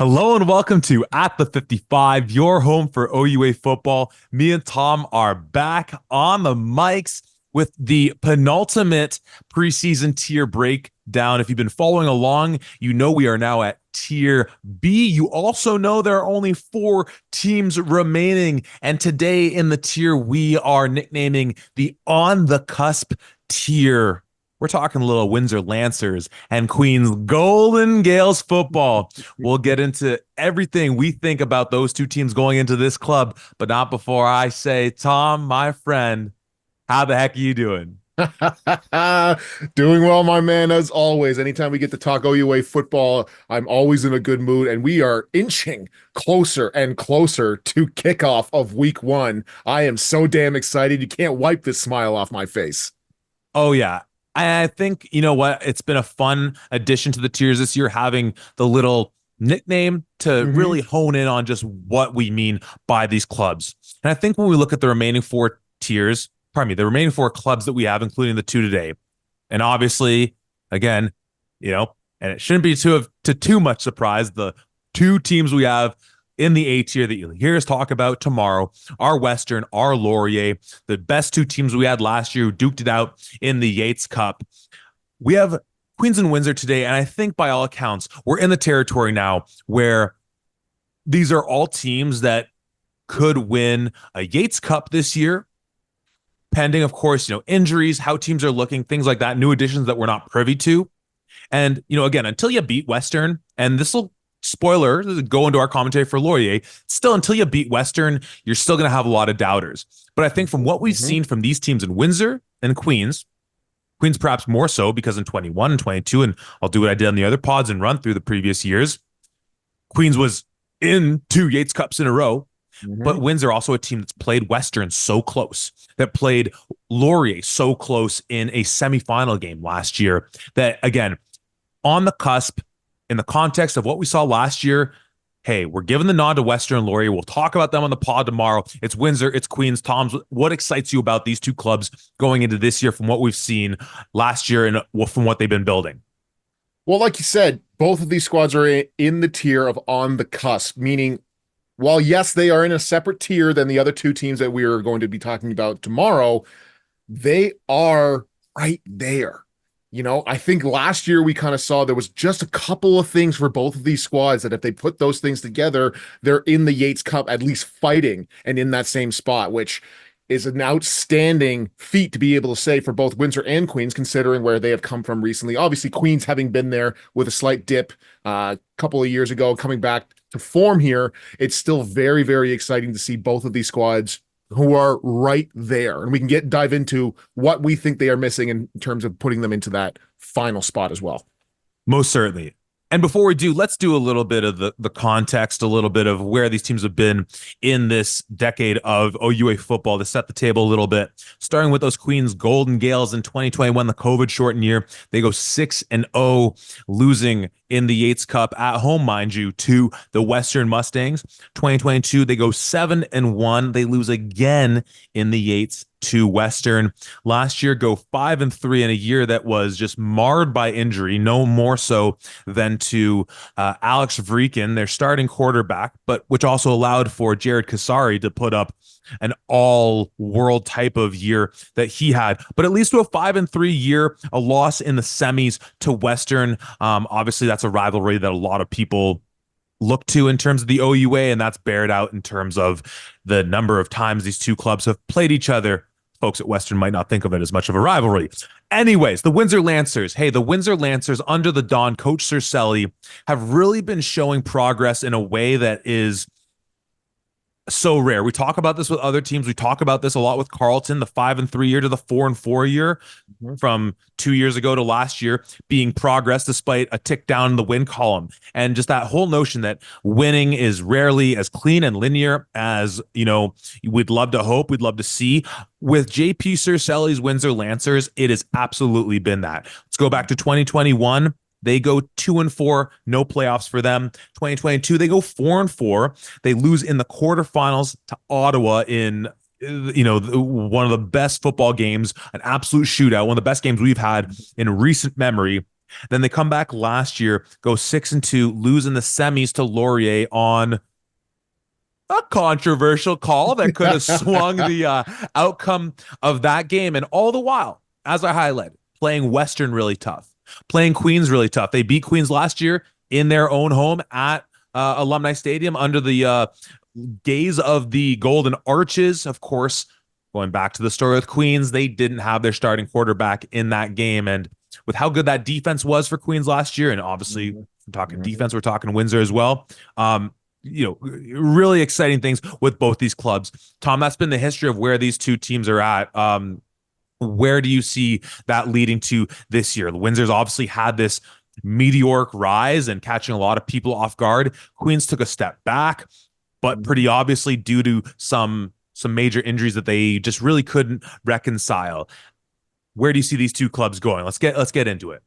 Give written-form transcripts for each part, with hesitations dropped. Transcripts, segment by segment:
Hello and welcome to At the 55, your home for OUA football. Me and Tom are back on the mics with the penultimate preseason tier breakdown. If you've been following along, you know we are now at tier B. You also know there are only 4 teams remaining. And today in the tier, we are nicknaming the On the Cusp tier. We're talking little Windsor Lancers and Queens Golden Gales football. We'll get into everything we think about those 2 teams going into this club, but not before I say, Tom, my friend, how the heck are you doing? Doing well, my man, as always. Anytime we get to talk OUA football, I'm always in a good mood, and we are inching closer and closer to kickoff of week 1. I am so damn excited. You can't wipe this smile off my face. Oh, yeah. I think, you know what? It's been a fun addition to the tiers this year, having the little nickname to hmm really hone in on just what we mean by these clubs. And I think when we look at the remaining 4 tiers, pardon me, the remaining 4 clubs that we have, including the 2 today, and obviously, again, and it shouldn't be to too much surprise, the 2 teams we have in the A tier that you'll hear us talk about tomorrow are Western, are Laurier, the best 2 teams we had last year who duked it out in the Yates Cup. We have Queens and Windsor today, and I think by all accounts, we're in the territory now where these are all teams that could win a Yates Cup this year, pending, of course, injuries, how teams are looking, things like that, new additions that we're not privy to. And, again, until you beat Western, and this will spoiler go into our commentary for Laurier, still until you beat Western, you're still going to have a lot of doubters. But I think from what we've hmm seen from these teams in Windsor and Queens perhaps more so because in 21 and 22, and I'll do what I did on the other pods and run through the previous years, Queens was in 2 Yates Cups in a row. But hmm Windsor also a team that's played Western so close, that played Laurier so close in a semifinal game last year, that, again, on the cusp, in the context of what we saw last year, hey, we're giving the nod to Western and Laurier. We'll talk about them on the pod tomorrow. It's Windsor, it's Queens. Tom's, what excites you about these 2 clubs going into this year from what we've seen last year and from what they've been building? Well, like you said, both of these squads are in the tier of on the cusp, meaning while, yes, they are in a separate tier than the other 2 teams that we are going to be talking about tomorrow, they are right there. I think last year we kind of saw there was just a couple of things for both of these squads that if they put those things together, they're in the Yates Cup, at least fighting and in that same spot, which is an outstanding feat to be able to say for both Windsor and Queens, considering where they have come from recently. Obviously, Queens having been there with a slight dip a couple of years ago, coming back to form here, it's still very, very exciting to see both of these squads who are right there. And we can dive into what we think they are missing in terms of putting them into that final spot as well. Most certainly. And before we do, let's do a little bit of the context, a little bit of where these teams have been in this decade of OUA football to set the table a little bit. Starting with those Queens Golden Gales in 2021, the COVID shortened year, they go 6-0, losing in the Yates Cup at home, mind you, to the Western Mustangs. 2022, they go 7-1, they lose again in the Yates to Western. Last year, go 5-3 in a year that was just marred by injury, no more so than to Alex Vreekin, their starting quarterback, but which also allowed for Jared Kasari to put up an all-world type of year that he had. But at least to a 5-3 year, a loss in the semis to Western. Obviously, that's a rivalry that a lot of people look to in terms of the OUA, and that's bared out in terms of the number of times these 2 clubs have played each other. Folks at Western might not think of it as much of a rivalry. Anyways, the Windsor Lancers. Hey, the Windsor Lancers under the Don, Coach Cercelli, have really been showing progress in a way that is so rare. We talk about this with other teams. We talk about this a lot with Carleton, the 5-3 year to the 4-4 year Mhm. from 2 years ago to last year being progress despite a tick down in the win column. And just that whole notion that winning is rarely as clean and linear as, we'd love to hope, we'd love to see. With JP Cercelli's Windsor Lancers, it has absolutely been that. Let's go back to 2021. They go 2-4, no playoffs for them. 2022, they go 4-4. They lose in the quarterfinals to Ottawa in one of the best football games, an absolute shootout, one of the best games we've had in recent memory. Then they come back last year, go 6-2, lose in the semis to Laurier on a controversial call that could have swung the outcome of that game. And all the while, as I highlighted, playing Western really tough, playing Queens really tough. They beat Queens last year in their own home at Alumni Stadium under the gaze of the Golden Arches. Of course, going back to the story with Queens, they didn't have their starting quarterback in that game. And with how good that defense was for Queens last year, and obviously, we're talking defense, we're talking Windsor as well. Really exciting things with both these clubs. Tom, that's been the history of where these two teams are at. Where do you see that leading to this year? The Windsor's obviously had this meteoric rise and catching a lot of people off guard. Queens took a step back, but pretty obviously due to some major injuries that they just really couldn't reconcile. Where do you see these two clubs going? Let's get into it.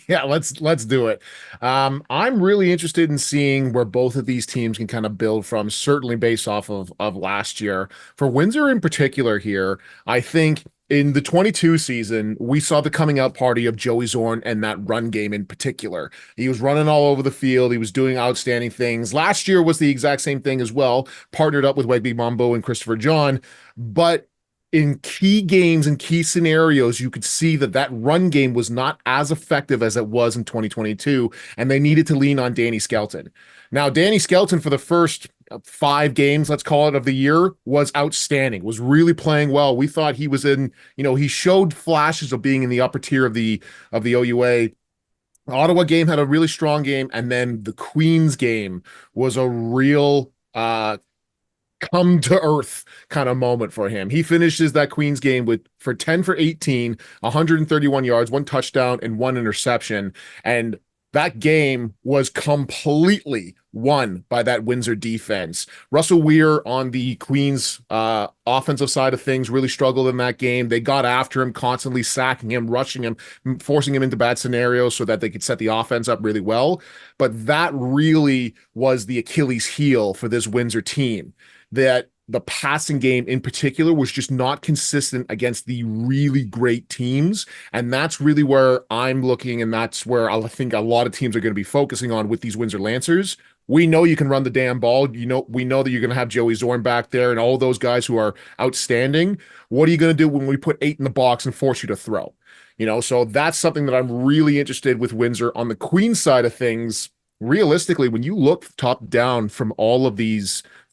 Yeah, let's do it. I'm really interested in seeing where both of these teams can kind of build from, certainly based off of last year. For Windsor in particular here, I think in the 22 season, we saw the coming out party of Joey Zorn and that run game in particular. He was running all over the field. He was doing outstanding things. Last year was the exact same thing as well, partnered up with Wegby Mambo and Christopher John. But in key games and key scenarios, you could see that run game was not as effective as it was in 2022, and they needed to lean on Danny Skelton. Now, Danny Skelton for the first 5 games, let's call it, of the year was outstanding, was really playing well. We thought he was he showed flashes of being in the upper tier of the OUA. Ottawa game had a really strong game, and then the Queens game was a real come to earth kind of moment for him. He finishes that Queens game for 10 for 18, 131 yards, 1 touchdown, and 1 interception. And that game was completely won by that Windsor defense. Russell Weir on the Queens offensive side of things really struggled in that game. They got after him, constantly sacking him, rushing him, forcing him into bad scenarios so that they could set the offense up really well. But that really was the Achilles heel for this Windsor team, that the passing game in particular was just not consistent against the really great teams. And that's really where I'm looking, and that's where I think a lot of teams are going to be focusing on with these Windsor Lancers. We know you can run the damn ball. We know that you're going to have Joey Zorn back there and all those guys who are outstanding. What are you going to do when we put 8 in the box and force you to throw? So that's something that I'm really interested with Windsor. On the Queen side of things, realistically, when you look top down from all of the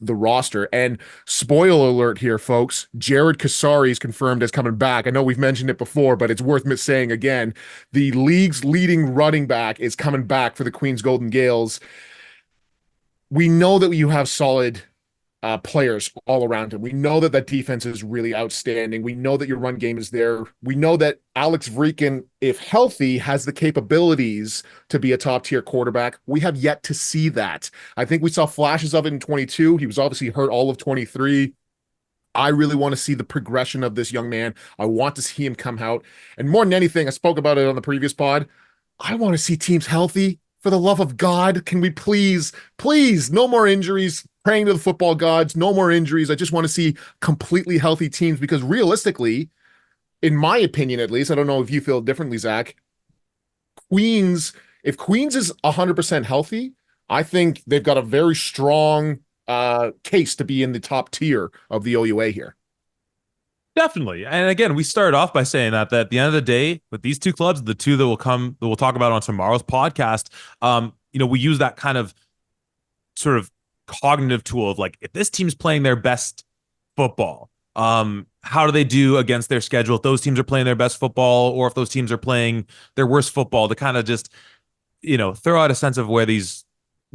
roster, and spoiler alert here, folks, Jared Kasari is confirmed as coming back. I know we've mentioned it before, but it's worth saying again. The league's leading running back is coming back for the Queens Golden Gales. We know that you have solid players all around him. We know that defense is really outstanding. We know that your run game is there. We know that Alex Vreeken, if healthy, has the capabilities to be a top-tier quarterback. We have yet to see that. I think we saw flashes of it in 22. He was obviously hurt all of 23. I really want to see the progression of this young man. I want to see him come out. And more than anything, I spoke about it on the previous pod, I want to see teams healthy. For the love of God, can we please, no more injuries, praying to the football gods, no more injuries. I just want to see completely healthy teams, because realistically, in my opinion, at least, I don't know if you feel differently, Zach, if Queens is 100% healthy, I think they've got a very strong case to be in the top tier of the OUA here. Definitely. And again, we started off by saying that at the end of the day, with these two clubs, the two that we'll talk about on tomorrow's podcast, we use that kind of sort of cognitive tool of like, if this team's playing their best football, how do they do against their schedule? If those teams are playing their best football, or if those teams are playing their worst football, to kind of just, throw out a sense of where these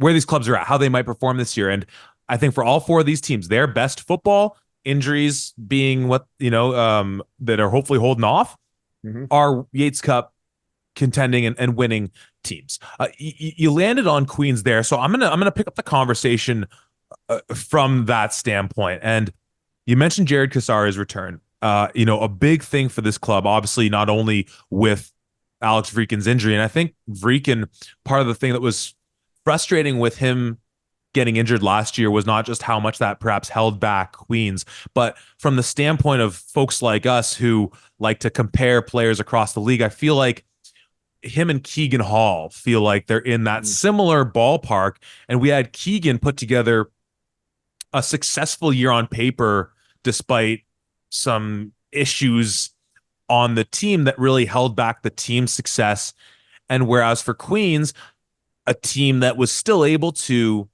clubs are at, how they might perform this year. And I think for all 4 of these teams, their best football, injuries being what that are hopefully holding off, are Yates Cup contending and winning teams. You landed on Queens there, so I'm gonna pick up the conversation from that standpoint. And you mentioned Jared Kasari's return. A big thing for this club, obviously, not only with Alex Vreeken's injury, and I think Vreeken, part of the thing that was frustrating with him getting injured last year was not just how much that perhaps held back Queens, but from the standpoint of folks like us who like to compare players across the league, I feel like him and Keegan Hall feel like they're in that Mhm. similar ballpark. And we had Keegan put together a successful year on paper, despite some issues on the team that really held back the team's success. And whereas for Queens, a team that was still able to,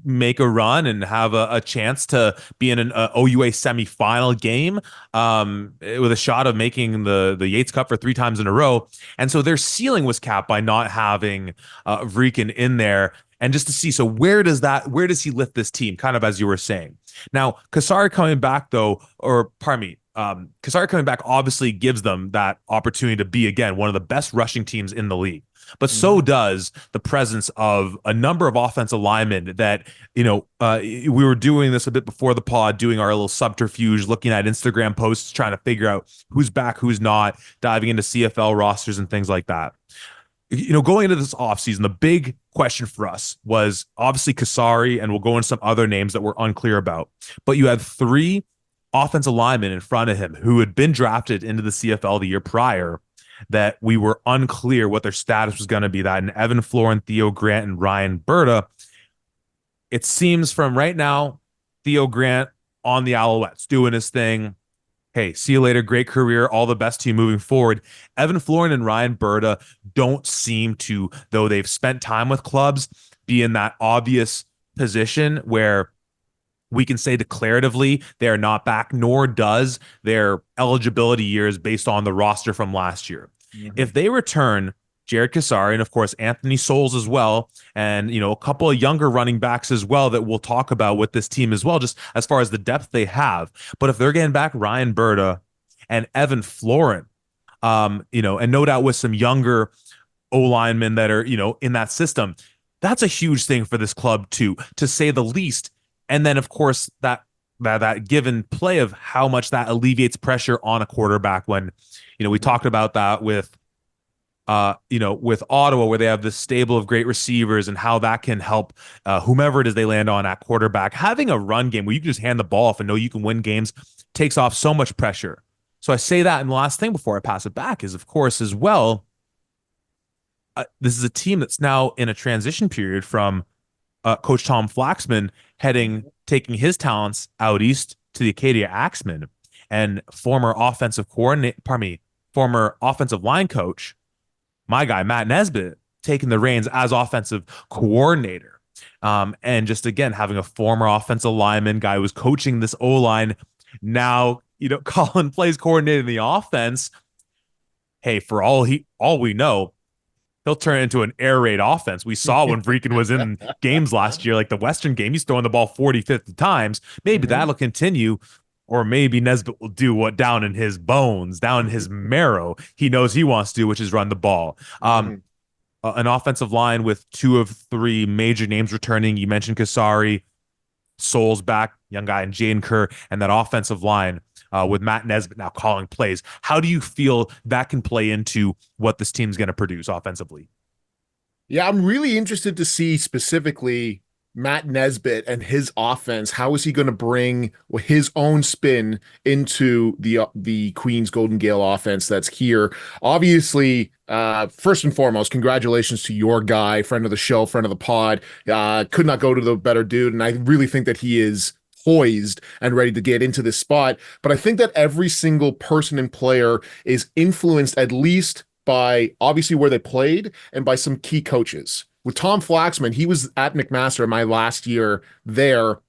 make a run and have a chance to be in an OUA semifinal game, with a shot of making the Yates Cup for 3 times in a row. And so their ceiling was capped by not having Vreekin in there. And just to see, so where does he lift this team? Kind of as you were saying. Now, Kasari coming back though, or pardon me, Kasari coming back obviously gives them that opportunity to be again one of the best rushing teams in the league. But so Mhm. does the presence of a number of offensive linemen that, we were doing this a bit before the pod, doing our little subterfuge, looking at Instagram posts, trying to figure out who's back, who's not, diving into CFL rosters and things like that. Going into this offseason, the big question for us was obviously Kasari, and we'll go into some other names that we're unclear about. But you had 3 offensive linemen in front of him who had been drafted into the CFL the year prior that we were unclear what their status was going to be. That and Evan Florin, Theo Grant, and Ryan Berta. It seems from right now, Theo Grant on the Alouettes doing his thing. Hey, see you later. Great career. All the best to you moving forward. Evan Florin and Ryan Berta don't seem to, though they've spent time with clubs, be in that obvious position where we can say declaratively they are not back, nor does their eligibility years based on the roster from last year. Mhm. If they return Jared Kasari and of course Anthony Souls as well, and a couple of younger running backs as well that we'll talk about with this team as well, just as far as the depth they have. But if they're getting back Ryan Berta and Evan Florin, and no doubt with some younger O linemen that are, in that system, that's a huge thing for this club too, to say the least. And then of course that given play of how much that alleviates pressure on a quarterback when, we talked about that with Ottawa, where they have this stable of great receivers and how that can help whomever it is they land on at quarterback. Having a run game where you can just hand the ball off and know you can win games takes off so much pressure. So I say that, and the last thing before I pass it back is, of course, as well, this is a team that's now in a transition period from Coach Tom Flaxman taking his talents out east to the Acadia Axemen, and former offensive line coach, my guy Matt Nesbitt, taking the reins as offensive coordinator. And just again having a former offensive lineman guy who was coaching this O line now, calling plays, coordinating the offense. Hey, for all we know, he'll turn it into an air raid offense. We saw when Freakin was in games last year, like the Western game, he's throwing the ball 40, 50 times. Maybe Mhm. that'll continue, or maybe Nesbitt will do what down in his bones, down in his marrow, he knows he wants to do, which is run the ball. Mhm. An offensive line with 2 of 3 major names returning. You mentioned Kasari, Souls back, young guy, and Jane Kerr, and that offensive line with Matt Nesbitt now calling plays. How do you feel that can play into what this team's going to produce offensively? Yeah, I'm really interested to see specifically Matt Nesbitt and his offense. How is he going to bring his own spin into the Queens Golden Gale offense that's here? Obviously, first and foremost, congratulations to your guy, friend of the show, friend of the pod. Could not go to the better dude, and I really think that he is poised and ready to get into this spot. But I think that every single person and player is influenced at least by obviously where they played and by some key coaches. With Tom Flaxman, he was at McMaster my last year there.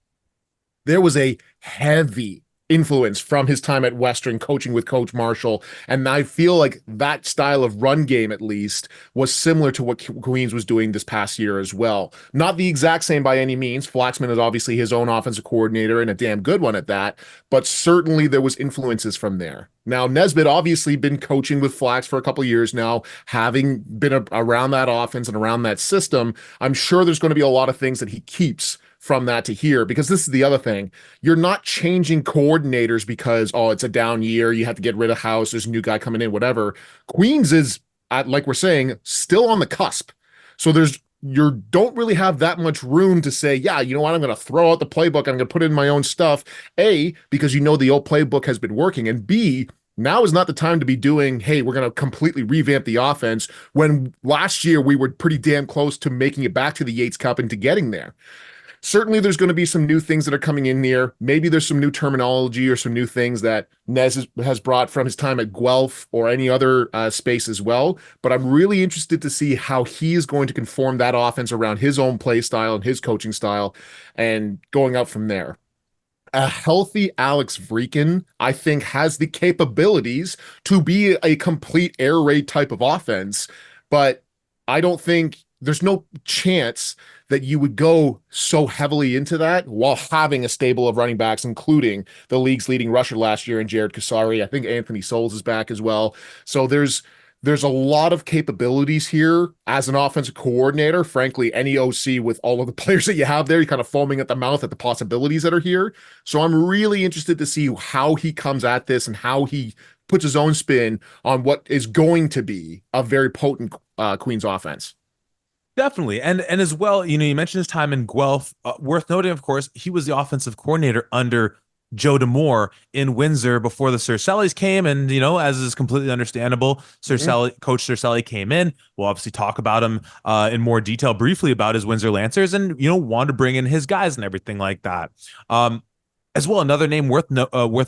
There was a heavy influence from his time at Western coaching with Coach Marshall. And I feel like that style of run game, at least, was similar to what Queens was doing this past year as well. Not the exact same by any means. Flaxman is obviously his own offensive coordinator and a damn good one at that, but certainly there was influences from there. Now, Nesbitt obviously been coaching with Flax for a couple of years now, having been around that offense and around that system. I'm sure there's going to be a lot of things that he keeps from that to here, because this is the other thing. You're not changing coordinators because, oh, it's a down year. You have to get rid of House. There's a new guy coming in, whatever. Queens is, like we're saying, still on the cusp. So you don't really have that much room to say, yeah, you know what? I'm going to throw out the playbook. I'm going to put in my own stuff. A, because the old playbook has been working. And B, now is not the time to be doing, hey, we're going to completely revamp the offense when last year we were pretty damn close to making it back to the Yates Cup and to getting there. Certainly there's going to be some new things that are coming in here. Maybe there's some new terminology or some new things that has brought from his time at Guelph or any other space as well. But I'm really interested to see how he is going to conform that offense around his own play style and his coaching style and going out from there. A healthy Alex Vreeken, I think, has the capabilities to be a complete air raid type of offense, but I don't think there's no chance that you would go so heavily into that while having a stable of running backs, including the league's leading rusher last year in Jared Kasari. I think Anthony Souls is back as well. So there's a lot of capabilities here as an offensive coordinator. Frankly, any OC with all of the players that you have there, you're kind of foaming at the mouth at the possibilities that are here. So I'm really interested to see how he comes at this and how he puts his own spin on what is going to be a very potent Queens offense. Definitely. And as well, you mentioned his time in Guelph. Worth noting, of course, he was the offensive coordinator under Joe Demore in Windsor before the Sir Sally's came. And, as is completely understandable, Coach Sir Sally came in. We'll obviously talk about him in more detail briefly about his Windsor Lancers and, wanted to bring in his guys and everything like that. As well, another name worth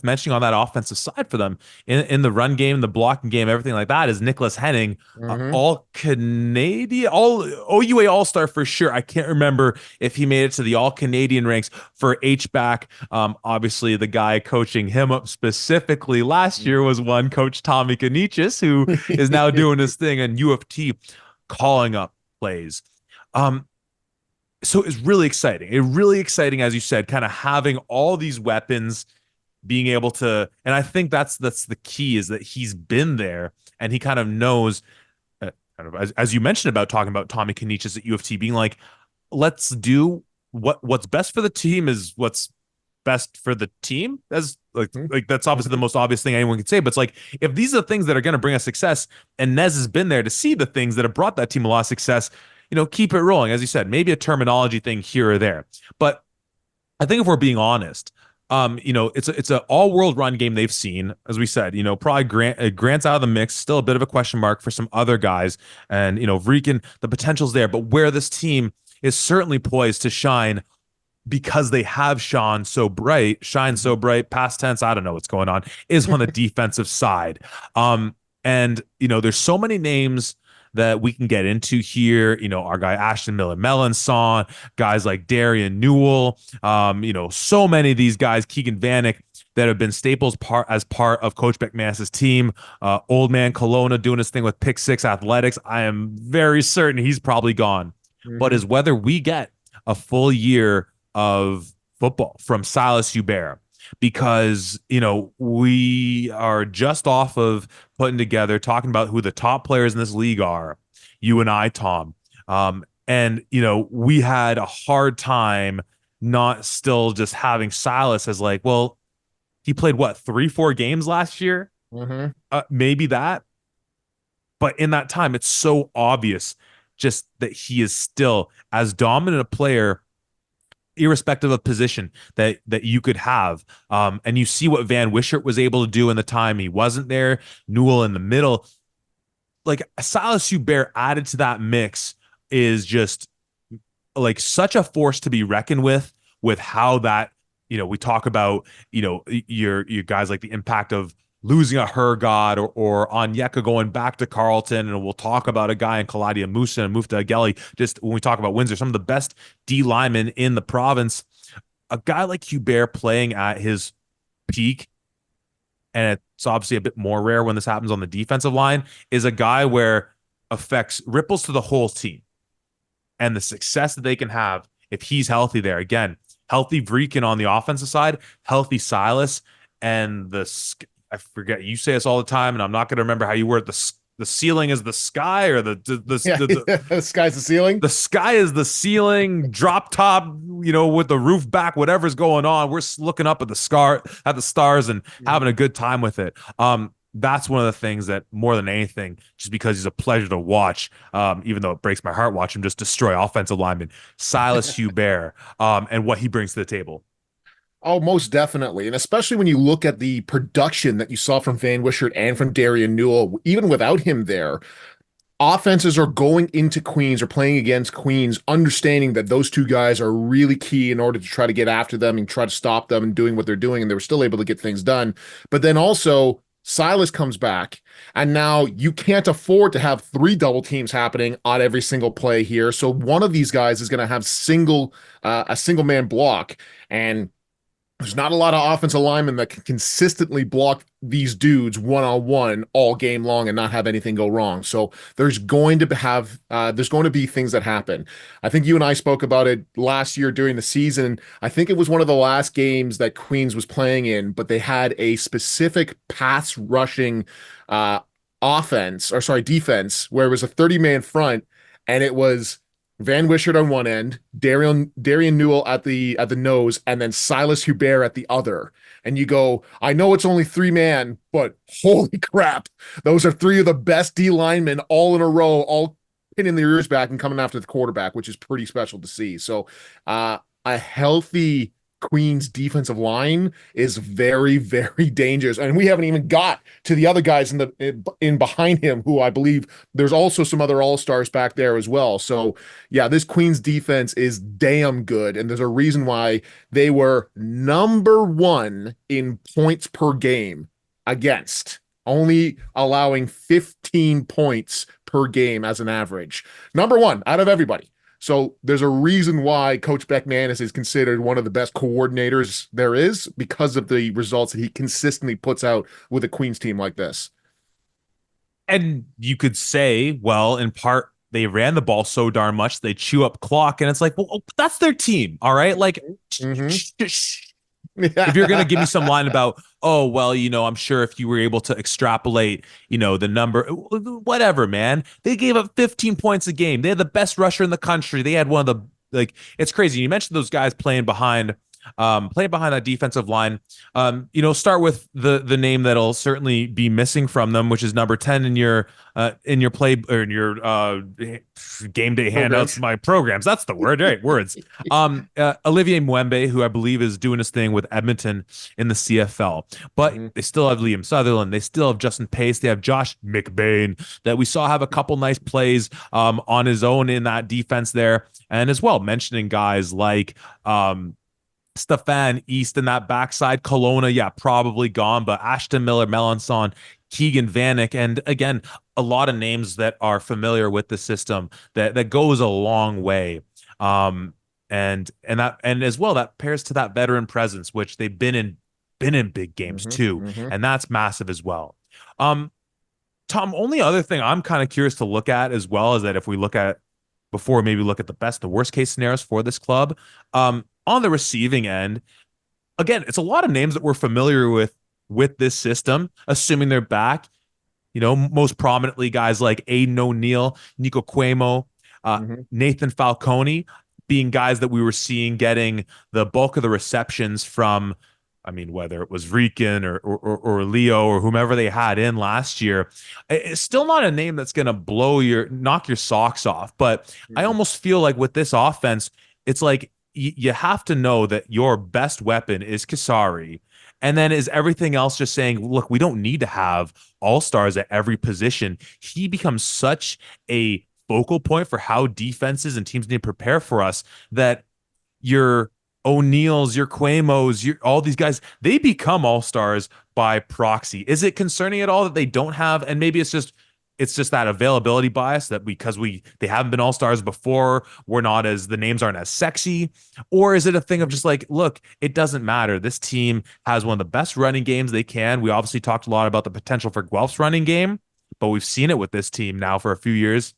mentioning on that offensive side for them in the run game, the blocking game, everything like that is Nicholas Henning, Mm-hmm. all Canadian, all OUA All Star for sure. I can't remember if he made it to the All Canadian ranks for H back. Obviously, the guy coaching him up specifically last year was one Coach Tommy Kanichis, who is now doing his thing in U of T, calling up plays. So it's really exciting. Really exciting, as you said, kind of having all these weapons, being able to, and I think that's the key is that he's been there and he kind of knows, kind of as you mentioned about talking about Tommy Kanichis at U of T, being like, let's do what's best for the team is what's best for the team. As like that's obviously the most obvious thing anyone can say, but it's like if these are the things that are going to bring us success, and Nez has been there to see the things that have brought that team a lot of success, keep it rolling. As you said, maybe a terminology thing here or there. But I think if we're being honest, it's an all-world run game they've seen. As we said, probably Grant's out of the mix, still a bit of a question mark for some other guys. And, Vreeken, the potential's there. But where this team is certainly poised to shine because they have shine so bright, past tense, I don't know what's going on, is on the defensive side. And, there's so many names that we can get into here. Our guy Ashton Miller Melanson, guys like Darian Newell, so many of these guys, Keegan Vanek, that have been staples as part of Coach McManus's team. Old man Kelowna doing his thing with Pick Six Athletics. I am very certain he's probably gone. But is whether we get a full year of football from Silas Hubert, because we are just off of putting together talking about who the top players in this league are, you and I, Tom, and we had a hard time not still just having Silas as like, well, he played what, 3-4 games last year, maybe that, but in that time it's so obvious just that he is still as dominant a player irrespective of position that you could have. And you see what Van Wishart was able to do in the time he wasn't there, Newell in the middle. Like Silas Hubert added to that mix is just like such a force to be reckoned with how that, we talk about, your guys like the impact of losing a Hergod or Onyeka going back to Carleton. And we'll talk about a guy in Kaladia Musa and Mufta Ageli. Just when we talk about Windsor, some of the best D linemen in the province, a guy like Hubert playing at his peak, and it's obviously a bit more rare when this happens on the defensive line, is a guy where affects ripples to the whole team and the success that they can have if he's healthy there. Again, healthy Vreeken on the offensive side, healthy Silas, and I forget, you say this all the time, and I'm not going to remember how you word the ceiling is the sky, or the sky's the ceiling. The sky is the ceiling, drop top, with the roof back, whatever's going on. We're looking up at the stars and having a good time with it. That's one of the things that more than anything, just because he's a pleasure to watch, even though it breaks my heart, watch him just destroy offensive linemen, Silas Hubert, and what he brings to the table. Oh, most definitely. And especially when you look at the production that you saw from Van Wishart and from Darian Newell, even without him there, offenses are going into Queens or playing against Queens, understanding that those two guys are really key in order to try to get after them and try to stop them and doing what they're doing. And they were still able to get things done. But then also, Silas comes back, and now you can't afford to have three double teams happening on every single play here. So one of these guys is going to have a single man block, and there's not a lot of offensive linemen that can consistently block these dudes one on one all game long and not have anything go wrong. So there's going to be things that happen. I think you and I spoke about it last year during the season. I think it was one of the last games that Queens was playing in, but they had a specific pass rushing uh, defense where it was a 30-man front, and it was Van Wishart on one end, Darian Newell at the nose, and then Silas Hubert at the other. And you go, I know it's only three man, but holy crap, those are three of the best D linemen all in a row, all pinning their ears back and coming after the quarterback, which is pretty special to see. So, a healthy Queens defensive line is very, very dangerous. And we haven't even got to the other guys in behind him, who I believe there's also some other all-stars back there as well. So yeah, this Queens defense is damn good. And there's a reason why they were number one in points per game against, only allowing 15 points per game as an average. Number one out of everybody. So there's a reason why Coach McManus is considered one of the best coordinators there is, because of the results that he consistently puts out with a Queens team like this. And you could say, well, in part, they ran the ball so darn much they chew up clock, and it's like, well, that's their team, all right. Like, Mm-hmm. if you're gonna give me some line about, oh well, I'm sure if you were able to extrapolate, the number, whatever, man. They gave up 15 points a game. They had the best rusher in the country. They had one of the, it's crazy. You mentioned those guys playing behind that defensive line. Start with the name that'll certainly be missing from them, which is number 10 in your play, or in your game day handouts, my programs. That's the word, right? Words. Olivier Mwembe, who I believe is doing his thing with Edmonton in the CFL, but they still have Liam Sutherland. They still have Justin Pace. They have Josh McBain, that we saw have a couple nice plays on his own in that defense there, and as well mentioning guys like Stefan East in that backside. Kelowna, yeah, probably gone, but Ashton Miller, Melanson, Keegan Vanek, and again, a lot of names that are familiar with the system that goes a long way. And as well, that pairs to that veteran presence, which they've been in big games too, and that's massive as well. Tom, only other thing I'm kind of curious to look at as well is that if we look at, before maybe look at the best, the worst case scenarios for this club, on the receiving end, again, it's a lot of names that we're familiar with this system, assuming they're back. Most prominently guys like Aiden O'Neill, Nico Cuomo, Nathan Falcone, being guys that we were seeing getting the bulk of the receptions from. I mean, whether it was Rican or Leo or whomever they had in last year, it's still not a name that's going to knock your socks off. But I almost feel like with this offense, it's like you have to know that your best weapon is Kasari. And then is everything else just saying, look, we don't need to have all-stars at every position. He becomes such a focal point for how defenses and teams need to prepare for us, that your O'Neills, your Quamos, all these guys, they become all-stars by proxy. Is it concerning at all that they don't have, and maybe it's just that availability bias, that because they haven't been all-stars before, the names aren't as sexy? Or is it a thing of just like, look, it doesn't matter. This team has one of the best running games they can. We obviously talked a lot about the potential for Guelph's running game, but we've seen it with this team now for a few years.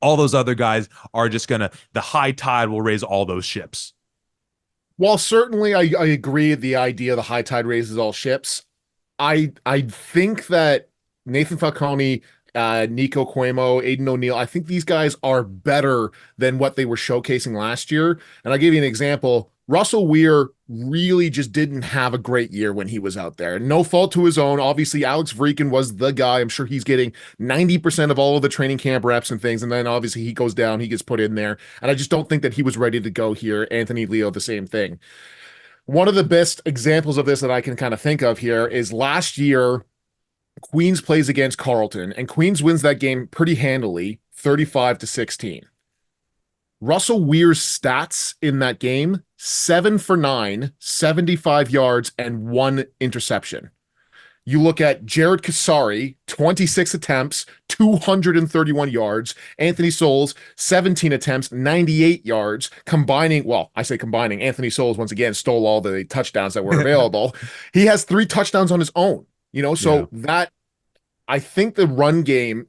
All those other guys are just the high tide will raise all those ships. While certainly I agree the idea the high tide raises all ships, I think that Nathan Falcone, Nico Cuomo, Aiden O'Neill, I think these guys are better than what they were showcasing last year. And I'll give you an example. Russell Weir really just didn't have a great year when he was out there. No fault to his own. Obviously, Alex Vreeken was the guy. I'm sure he's getting 90% of all of the training camp reps and things. And then obviously he goes down, he gets put in there. And I just don't think that he was ready to go here. Anthony Leo, the same thing. One of the best examples of this that I can kind of think of here is last year, Queens plays against Carleton, and Queens wins that game pretty handily, 35-16. Russell Weir's stats in that game, 7 for 9, 75 yards, and one interception. You look at Jared Kasari, 26 attempts, 231 yards. Anthony Souls, 17 attempts, 98 yards. Combining, well, I say combining, Anthony Souls once again stole all the touchdowns that were available. He has 3 touchdowns on his own, Yeah. so that I think the run game,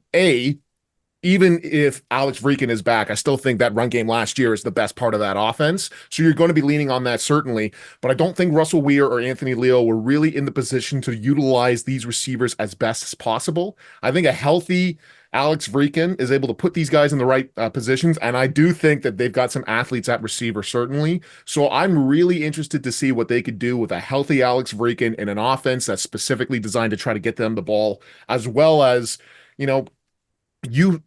even if Alex Vreeken is back, I still think that run game last year is the best part of that offense. So you're going to be leaning on that certainly. But I don't think Russell Weir or Anthony Leo were really in the position to utilize these receivers as best as possible. I think a healthy Alex Vreeken is able to put these guys in the right positions. And I do think that they've got some athletes at receiver, certainly. So I'm really interested to see what they could do with a healthy Alex Vreeken in an offense that's specifically designed to try to get them the ball, as well as, you know, you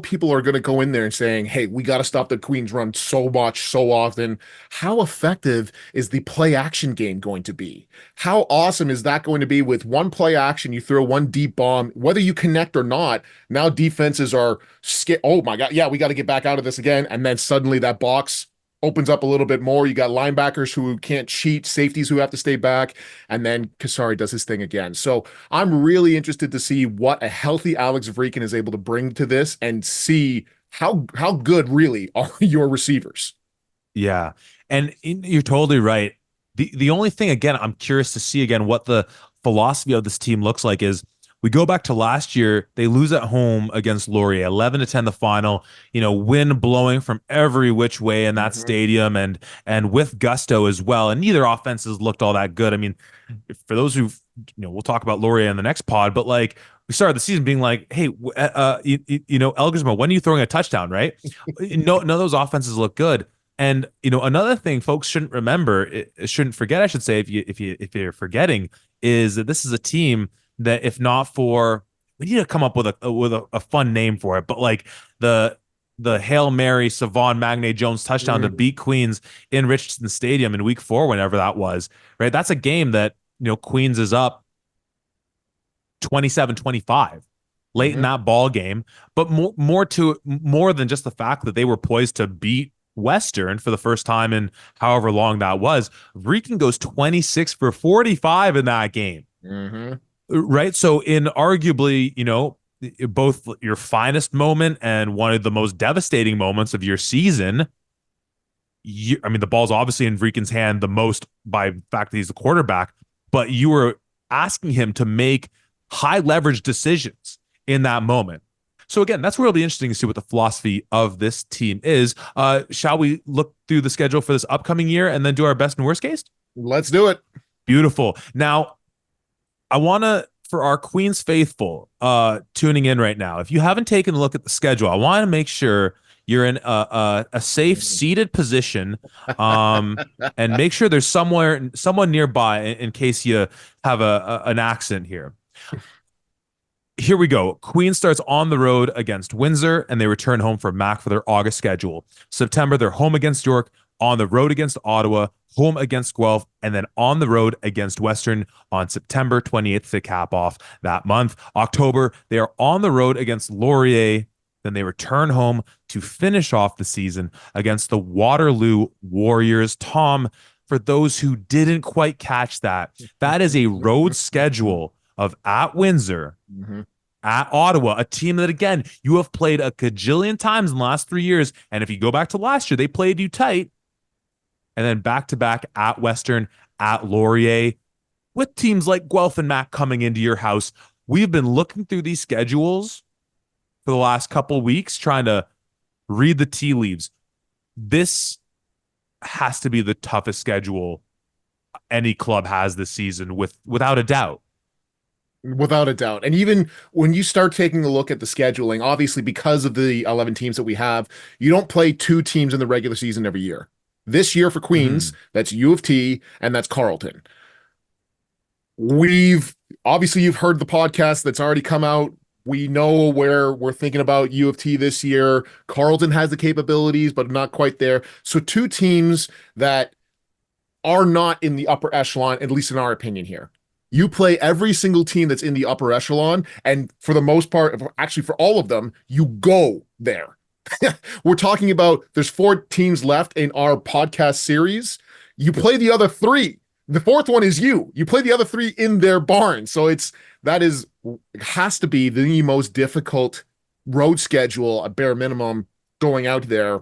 people are going to go in there and saying, hey, we got to stop the Queens run so much, so often. How effective is the play action game going to be? How awesome is that going to be with one play action? You throw one deep bomb, whether you connect or not. Now defenses are scared. Oh my God. Yeah, we got to get back out of this again. And then suddenly that box opens up a little bit more. You got linebackers who can't cheat, safeties who have to stay back, and then Kasari does his thing again. So I'm really interested to see what a healthy Alex Vreeken is able to bring to this and see how good really are your receivers. Yeah. And you're totally right. The only thing, again, I'm curious to see again what the philosophy of this team looks like is we go back to last year, they lose at home against Laurier, 11-10 the final, wind blowing from every which way in that Mhm. stadium and with gusto as well. And neither offenses looked all that good. I mean, for those who we'll talk about Laurier in the next pod, but like we started the season being like, hey, Elgersma, when are you throwing a touchdown, right? No, none of those offenses look good. And another thing folks shouldn't shouldn't forget, I should say, if you're forgetting, is that this is a team that if not for, we need to come up with a fun name for it, but like the Hail Mary Savon Magne Jones touchdown to Mhm. beat Queens in Richardson Stadium in week 4, whenever that was, right? That's a game that Queens is up 27-25 late in Mhm. that ball game, but more than just the fact that they were poised to beat Western for the first time in however long that was. Vreeken goes 26 for 45 in that game. Mhm. Right. So in arguably, both your finest moment and one of the most devastating moments of your season, I mean, the ball's obviously in Vreeken's hand the most by the fact that he's the quarterback, but you were asking him to make high leverage decisions in that moment. So again, that's where it'll be interesting to see what the philosophy of this team is. Shall we look through the schedule for this upcoming year and then do our best and worst case? Let's do it. Beautiful. Now, I want to, for our Queens faithful tuning in right now, if you haven't taken a look at the schedule, I want to make sure you're in a safe seated position, and make sure there's someone nearby in case you have an accident here. Here we go. Queen starts on the road against Windsor, and they return home for MAC for their August schedule. September, they're home against York, on the road against Ottawa, home against Guelph, and then on the road against Western on September 28th to cap off that month. October, they are on the road against Laurier. Then they return home to finish off the season against the Waterloo Warriors. Tom, for those who didn't quite catch that, that is a road schedule of at Windsor, Mhm. at Ottawa, a team that, again, you have played a cajillion times in the last 3 years. And if you go back to last year, they played you tight. And then back to back at Western, at Laurier, with teams like Guelph and Mac coming into your house. We've been looking through these schedules for the last couple of weeks, trying to read the tea leaves. This has to be the toughest schedule any club has this season, without a doubt. Without a doubt. And even when you start taking a look at the scheduling, obviously because of the 11 teams that we have, you don't play 2 teams in the regular season every year. This year for Queens, Mhm. that's U of T and that's Carleton. We've obviously you've heard the podcast that's already come out. We know where we're thinking about U of T this year. Carleton has the capabilities, but not quite there. So 2 teams that are not in the upper echelon, at least in our opinion here. You play every single team that's in the upper echelon, and for the most part, actually for all of them, you go there. We're talking about there's 4 teams left in our podcast series. You play the other 3. The fourth one is you. You play the other 3 in their barn. So that is has to be the most difficult road schedule, a bare minimum, going out there.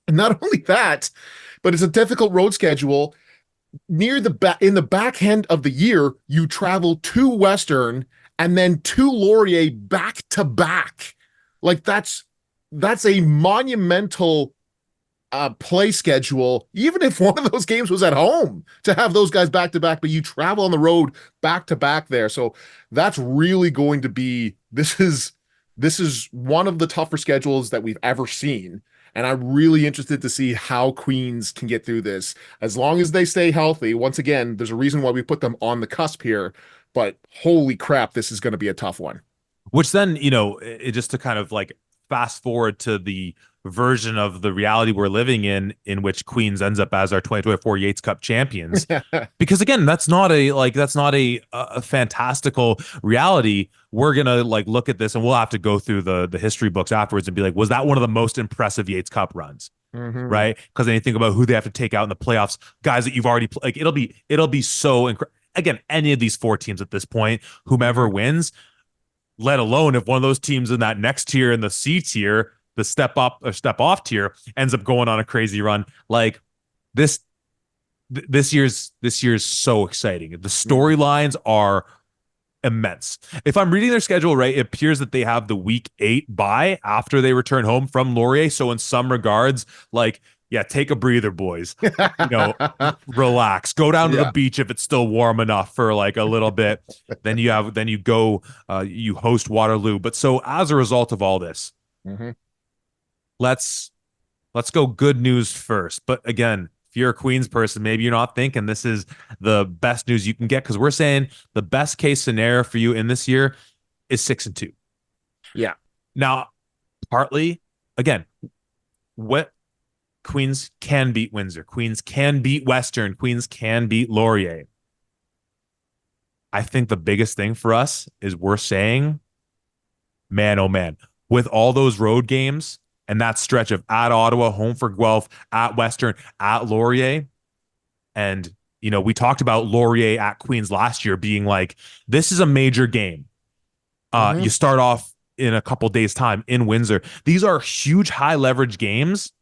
And not only that, but it's a difficult road schedule near the back in the back end of the year. You travel to Western and then to Laurier back to back. Like that's a monumental play schedule, even if one of those games was at home, to have those guys back to back, but you travel on the road back to back there. So that's really going to be this is one of the tougher schedules that we've ever seen. And I'm really interested to see how Queens can get through this. As long as they stay healthy, once again, there's a reason why we put them on the cusp here, but holy crap, this is going to be a tough one. Which then, just to kind of like fast forward to the version of the reality we're living in which Queens ends up as our 2024 Yates Cup champions. Because again, that's not a fantastical reality. We're gonna like look at this and we'll have to go through the history books afterwards and be like, was that one of the most impressive Yates Cup runs? Mm-hmm. Right? Because then you think about who they have to take out in the playoffs, guys that you've already like it'll be so again, any of these 4 teams at this point, whomever wins, let alone if one of th's teams in that next tier, in the C tier, the step up or step off tier, ends up going on a crazy run. Like this year's so exciting. The storylines are immense. If I'm reading their schedule right, it appears that they have the week 8 bye after they return home from Laurier. So in some regards, like, yeah, take a breather, boys. Relax. Go down to the Yeah. beach if it's still warm enough for like a little bit. Then you go, you host Waterloo. But so as a result of all this, Mm-hmm. let's go good news first. But again, if you're a Queens person, maybe you're not thinking this is the best news you can get, because we're saying the best case scenario for you in this year is 6-2. Yeah. Now, partly, again, what Queens can beat Windsor, Queens can beat Western, Queens can beat Laurier. I think the biggest thing for us is we're saying, man, oh man, with all those road games and that stretch of at Ottawa, home for Guelph, at Western, at Laurier, and we talked about Laurier at Queens last year being like, this is a major game. Mm-hmm. You start off in a couple days' time in Windsor. These are huge, high leverage games.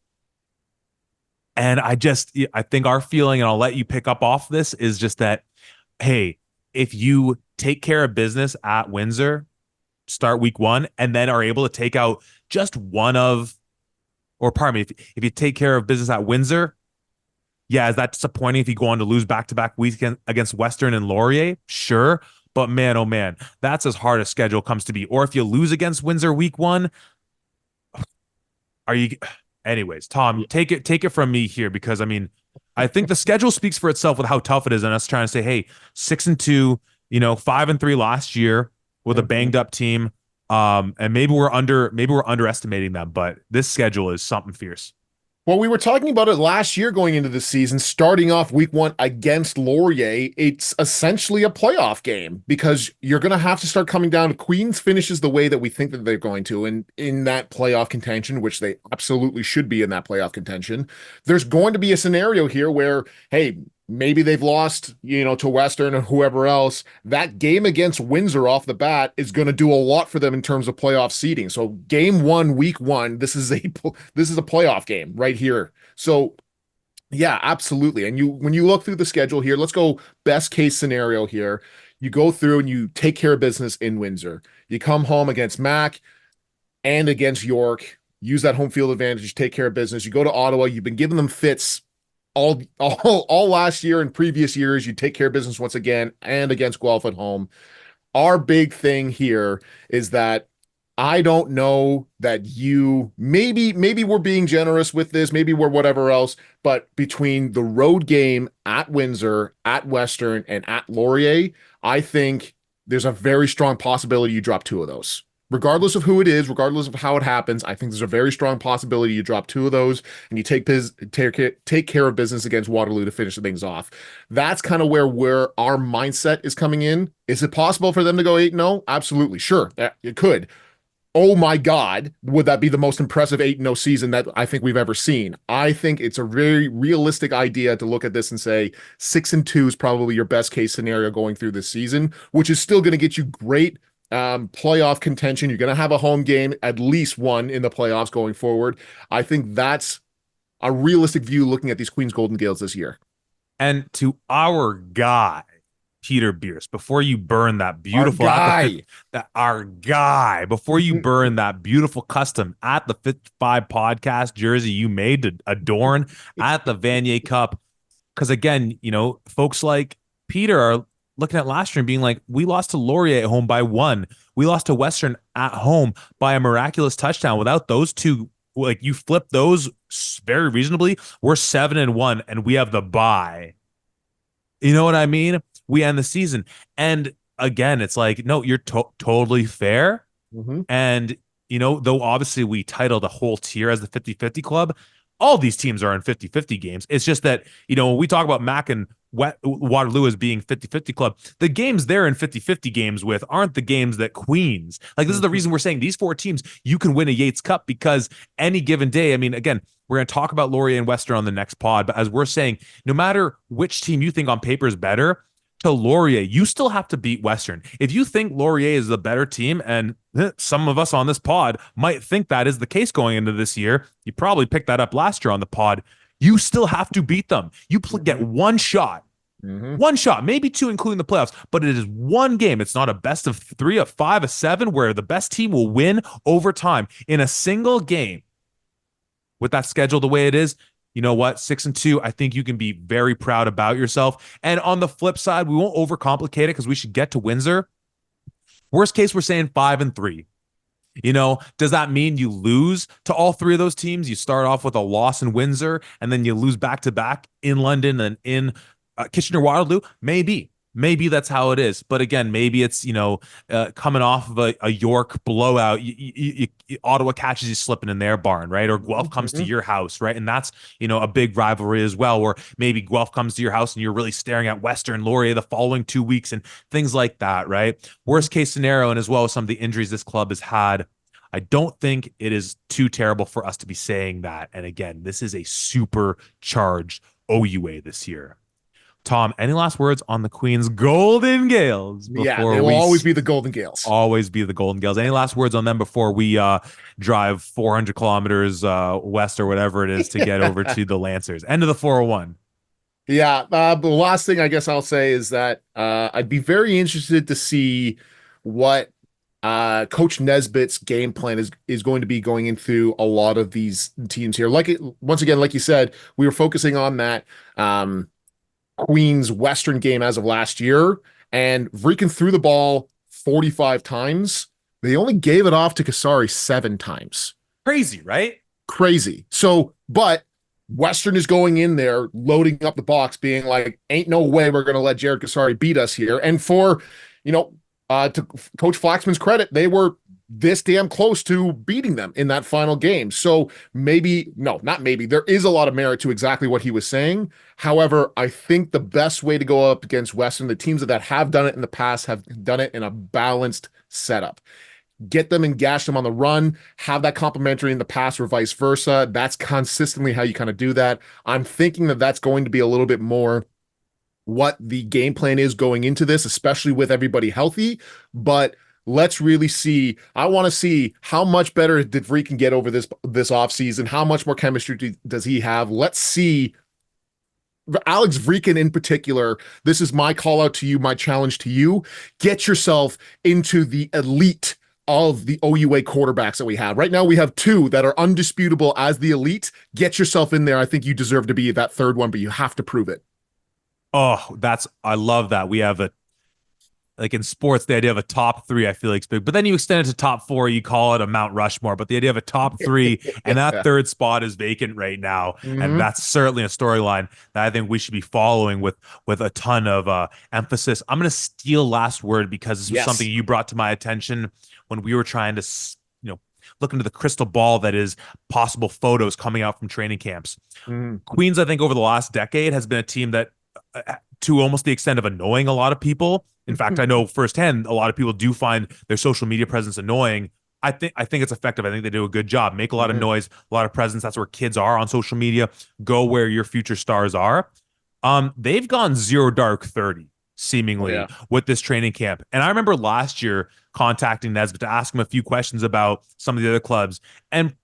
And I think our feeling, and I'll let you pick up off this, is just that, hey, if you take care of business at Windsor, start week 1, and then are able to take out just one of, or pardon me, if you take care of business at Windsor, yeah, is that disappointing if you go on to lose back-to-back weeks against Western and Laurier? Sure. But man, oh man, that's as hard a schedule comes to be. Or if you lose against Windsor week 1, are you... Anyways, Tom, take it from me here, because I mean, I think the schedule speaks for itself with how tough it is, and us trying to say, hey, 6-2, 5-3 last year with a banged up team, and maybe we're underestimating them, but this schedule is something fierce. Well, we were talking about it last year going into the season, starting off week 1 against Laurier. It's essentially a playoff game because you're going to have to start coming down to Queens finishes the way that we think that they're going to, and in that playoff contention, which they absolutely should be in that playoff contention. There's going to be a scenario here where, hey, maybe they've lost, to Western or whoever else. That game against Windsor off the bat is going to do a lot for them in terms of playoff seeding. So game 1, week 1, this is a playoff game right here. So yeah, absolutely. And when you look through the schedule here, let's go best case scenario here. You go through and you take care of business in Windsor. You come home against Mac and against York, use that home field advantage, take care of business. You go to Ottawa, you've been giving them fits all last year and previous years. You take care of business once again and against Guelph at home. Our big thing here is that I don't know that maybe we're being generous with this, maybe we're whatever else, but between the road game at Windsor, at Western, and at Laurier, I think there's a very strong possibility you drop 2 of those regardless of who it is, regardless of how it happens, I think there's a very strong possibility you drop two of those and you take care of business against Waterloo to finish things off. That's kind of where our mindset is coming in. Is it possible for them to go 8-0? Absolutely. Sure. It could. Oh my God, would that be the most impressive 8-0 season that I think we've ever seen? I think it's a very realistic idea to look at this and say 6-2 is probably your best case scenario going through this season, which is still going to get you great playoff contention. You're going to have a home game, at least one in the playoffs going forward. I think that's a realistic view looking at these Queens Golden Gales this year. And to our guy, Peter Bierce, before you burn that Our beautiful guy. our guy, before you burn that beautiful custom at the 55 podcast jersey you made to adorn at the Vanier Cup. Because again, folks like Peter are looking at last year and being like, we lost to Laurier at home by 1. We lost to Western at home by a miraculous touchdown. Without those two, like you flip those very reasonably, we're 7-1 and we have the bye. You know what I mean? We end the season. And again, it's like, no, you're totally fair. Mm-hmm. And, though obviously we titled a whole tier as the 50-50 club, all these teams are in 50-50 games. It's just that, when we talk about Mac and Waterloo as being 50-50 club, the games they're in 50-50 games with aren't the games that Queens. Like, this is the reason we're saying these 4 teams, you can win a Yates Cup, because any given day, I mean, again, we're going to talk about Laurier and Western on the next pod, but as we're saying, no matter which team you think on paper is better, to Laurier, you still have to beat Western. If you think Laurier is the better team, and some of us on this pod might think that is the case going into this year, you probably picked that up last year on the pod, you still have to beat them. You get one shot. Mm-hmm. One shot, maybe 2, including the playoffs, but it is one game. It's not a best of 3, a 5, a 7, where the best team will win overtime in a single game. With that schedule the way it is, you know what? 6-2, I think you can be very proud about yourself. And on the flip side, we won't overcomplicate it because we should get to Windsor. Worst case, we're saying 5-3. Does that mean you lose to all 3 of those teams? You start off with a loss in Windsor, and then you lose back-to-back in London and in Kitchener-Waterloo? Maybe that's how it is. But again, maybe it's, coming off of a York blowout, Ottawa catches you slipping in their barn, right? Or Guelph comes to your house, right? And that's, a big rivalry as well, where maybe Guelph comes to your house and you're really staring at Western Laurier the following 2 weeks and things like that, right? Worst case scenario, and as well as some of the injuries this club has had, I don't think it is too terrible for us to be saying that. And again, this is a supercharged OUA this year. Tom, any last words on the Queen's Golden Gales? Yeah, they will always be the Golden Gales. Always be the Golden Gales. Any last words on them before we drive 400 kilometers west or whatever it is to get over to the Lancers? End of the 401. Yeah, the last thing I guess I'll say is that I'd be very interested to see what Coach Nesbitt's game plan is going to be going into a lot of these teams here. Once again, like you said, we were focusing on that Queens Western game as of last year, and Vreeken threw the ball 45 times. They only gave it off to Kasari 7 times. Crazy, right? Crazy. So, but Western is going in there, loading up the box, being like, ain't no way we're going to let Jared Kasari beat us here. And for, to Coach Flaxman's credit, they were this damn close to beating them in that final game. So not maybe, there is a lot of merit to exactly what he was saying. However, I think the best way to go up against Western, the teams that have done it in the past have done it in a balanced setup. Get them and gash them on the run, have that complementary in the pass or vice versa. That's consistently how you kind of do that. I'm thinking that that's going to be a little bit more what the game plan is going into this, especially with everybody healthy. But let's really see. I want to see how much better did Vreeken get over this offseason. How much more chemistry does he have? Let's see. Alex Vreeken in particular, this is my call out to you, my challenge to you. Get yourself into the elite of the OUA quarterbacks that we have. Right now we have 2 that are undisputable as the elite. Get yourself in there. I think you deserve to be that third one, but you have to prove it. Oh, I love that. We have like in sports, the idea of a top three, I feel like is big. But then you extend it to top four, you call it a Mount Rushmore. But the idea of a top three and that Yeah. third spot is vacant right now, and Hmm. that's certainly a storyline that I think we should be following with a ton of emphasis. I'm going to steal last word because this was something Yes. you brought to my attention when we were trying to, look into the crystal ball that is possible photos coming out from training camps. Hmm. Queens, I think, over the last decade has been a team that, to almost the extent of annoying a lot of people. In fact, I know firsthand a lot of people do find their social media presence annoying. I think it's effective. I think they do a good job. Make a lot of Hmm. noise, a lot of presence. That's where kids are on social media. Go where your future stars are. They've gone zero dark 30 Oh seemingly yeah. with this training camp. And I remember last year contacting Nesbitt to ask him a few questions about some of the other clubs. And